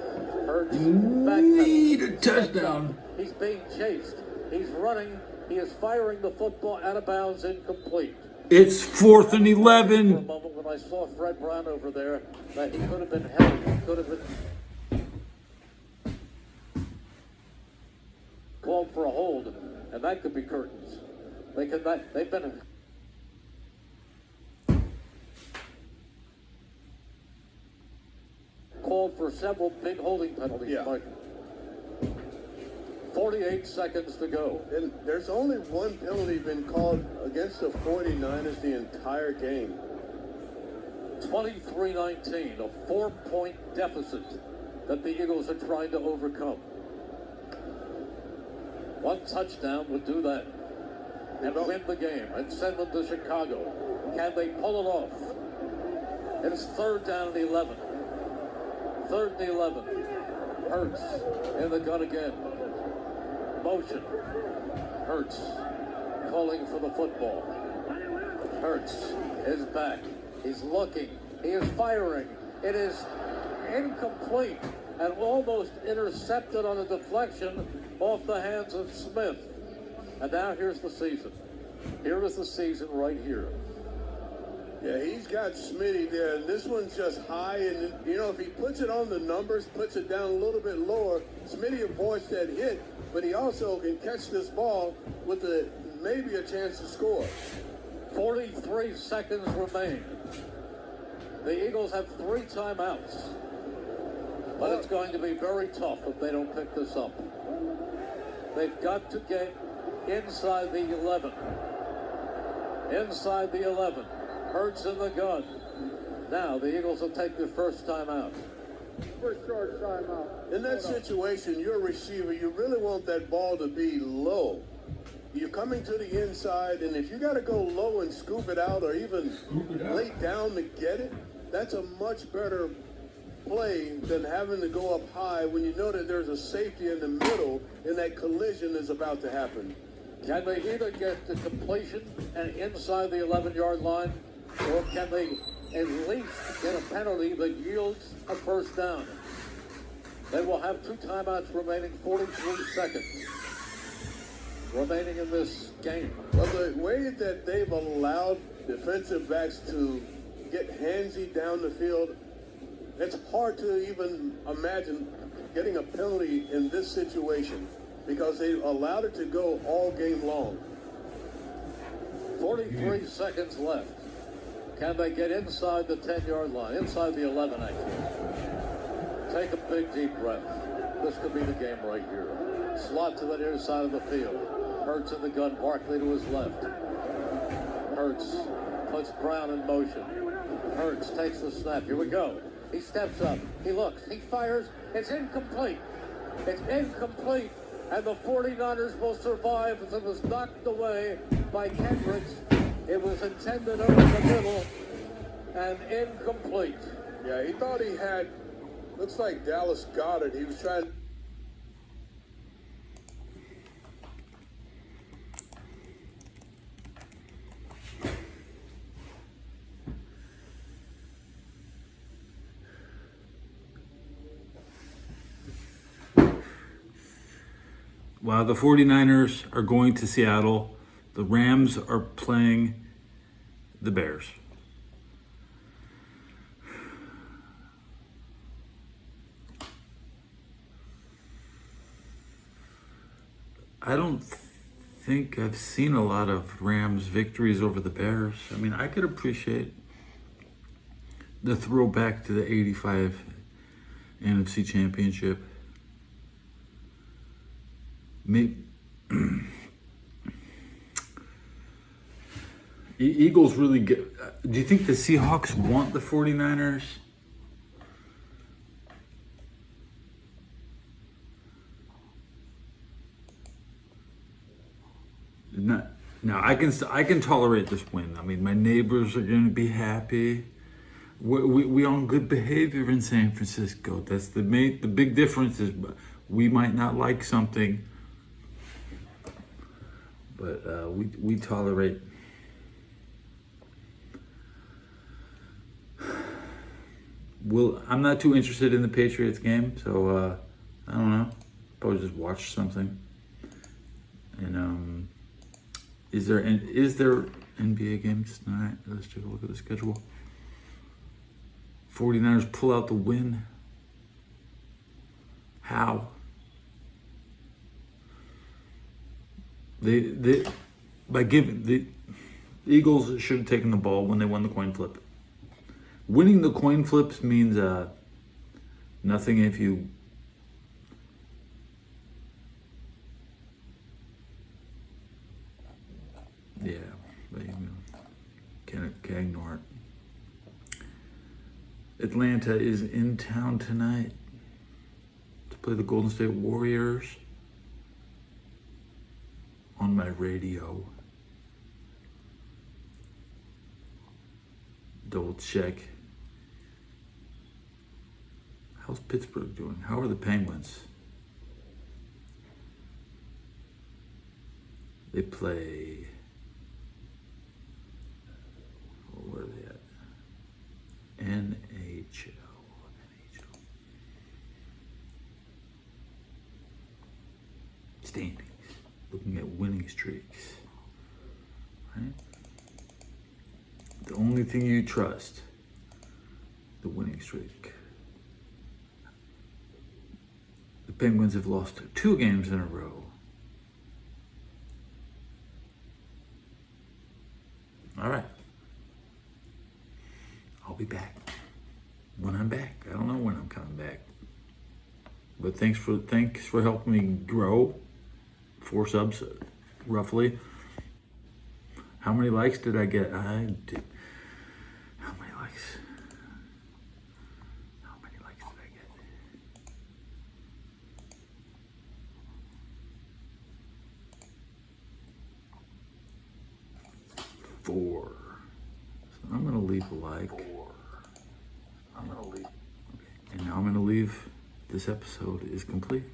[SPEAKER 2] Hurts
[SPEAKER 3] need a touchdown.
[SPEAKER 2] He's being chased. He's running. He is firing the football out of bounds, incomplete.
[SPEAKER 3] It's 4th and 11.
[SPEAKER 2] For a moment when I saw Fred Brown over there, that he could have been held. He could have been called for a hold, and that could be curtains. They've been called for several big holding penalties, Mike. 48 seconds to go.
[SPEAKER 1] And there's only one penalty been called against the 49ers the entire game.
[SPEAKER 2] 23-19, a 4-point deficit that the Eagles are trying to overcome. One touchdown would do that and win the game and send them to Chicago. Can they pull it off? It's 3rd down and 11. 3rd and 11. Hurts in the gun again. Motion. Hurts calling for the football. Hurts is back. He's looking. He is firing. It is incomplete and almost intercepted on a deflection off the hands of Smith. And now here's the season. Here is the season right here.
[SPEAKER 1] Yeah, he's got Smitty there, and this one's just high, and if he puts it on the numbers, puts it down a little bit lower, Smitty avoids that hit, but he also can catch this ball with maybe a chance to score.
[SPEAKER 2] 43 seconds remain. The Eagles have 3 timeouts, but it's going to be very tough if they don't pick this up. They've got to get inside the 11. Inside the 11. Hurts in the gun. Now the Eagles will take their first timeout.
[SPEAKER 8] First short timeout.
[SPEAKER 1] In that situation, you're a receiver. You really want that ball to be low. You're coming to the inside, and if you got to go low and scoop it out or even lay down to get it, that's a much better play than having to go up high when you know that there's a safety in the middle and that collision is about to happen.
[SPEAKER 2] Can they either get the completion and inside the 11-yard line, or can they at least get a penalty that yields a first down? They will have 2 timeouts remaining, 43 seconds remaining in this game.
[SPEAKER 1] Well, the way that they've allowed defensive backs to get handsy down the field, it's hard to even imagine getting a penalty in this situation because they've allowed it to go all game long.
[SPEAKER 2] 43 seconds left. Can they get inside the 10-yard line, inside the 11, actually? Take a big, deep breath. This could be the game right here. Slot to the near side of the field. Hurts in the gun, Barkley to his left. Hurts puts Brown in motion. Hurts takes the snap. Here we go. He steps up. He looks. He fires. It's incomplete. It's incomplete. And the 49ers will survive as it was knocked away by Kendricks. It was intended over the middle and incomplete.
[SPEAKER 1] Yeah, he thought he had, looks like Dallas Goedert. He was trying.
[SPEAKER 3] While the 49ers are going to Seattle, the Rams are playing the Bears. I don't think I've seen a lot of Rams victories over the Bears. I mean, I could appreciate the throwback to the 85 NFC Championship. Maybe Eagles really get. Do you think the Seahawks want the 49ers? No, I can tolerate this win. I mean, my neighbors are going to be happy. We on good behavior in San Francisco. That's the big difference is we might not like something, but we tolerate. I'm not too interested in the Patriots game, so I don't know. Probably just watch something. And is there NBA games tonight? Let's take a look at the schedule. 49ers pull out the win. How? By giving the Eagles should have taken the ball when they won the coin flip. Winning the coin flips means nothing if you but you can't ignore it. Atlanta is in town tonight to play the Golden State Warriors on my radio. Double check. How's Pittsburgh doing? How are the Penguins? They play. Where are they at? NHL. Standings. Looking at winning streaks. Right? The only thing you trust, the winning streak. The Penguins have lost 2 games in a row. All right. I'll be back when I'm back. I don't know when I'm coming back. But thanks for helping me grow. 4 subs, roughly. How many likes did I get? How many likes? How many likes did I get? 4. So I'm gonna leave a like. Okay. And now I'm gonna leave. This episode is complete.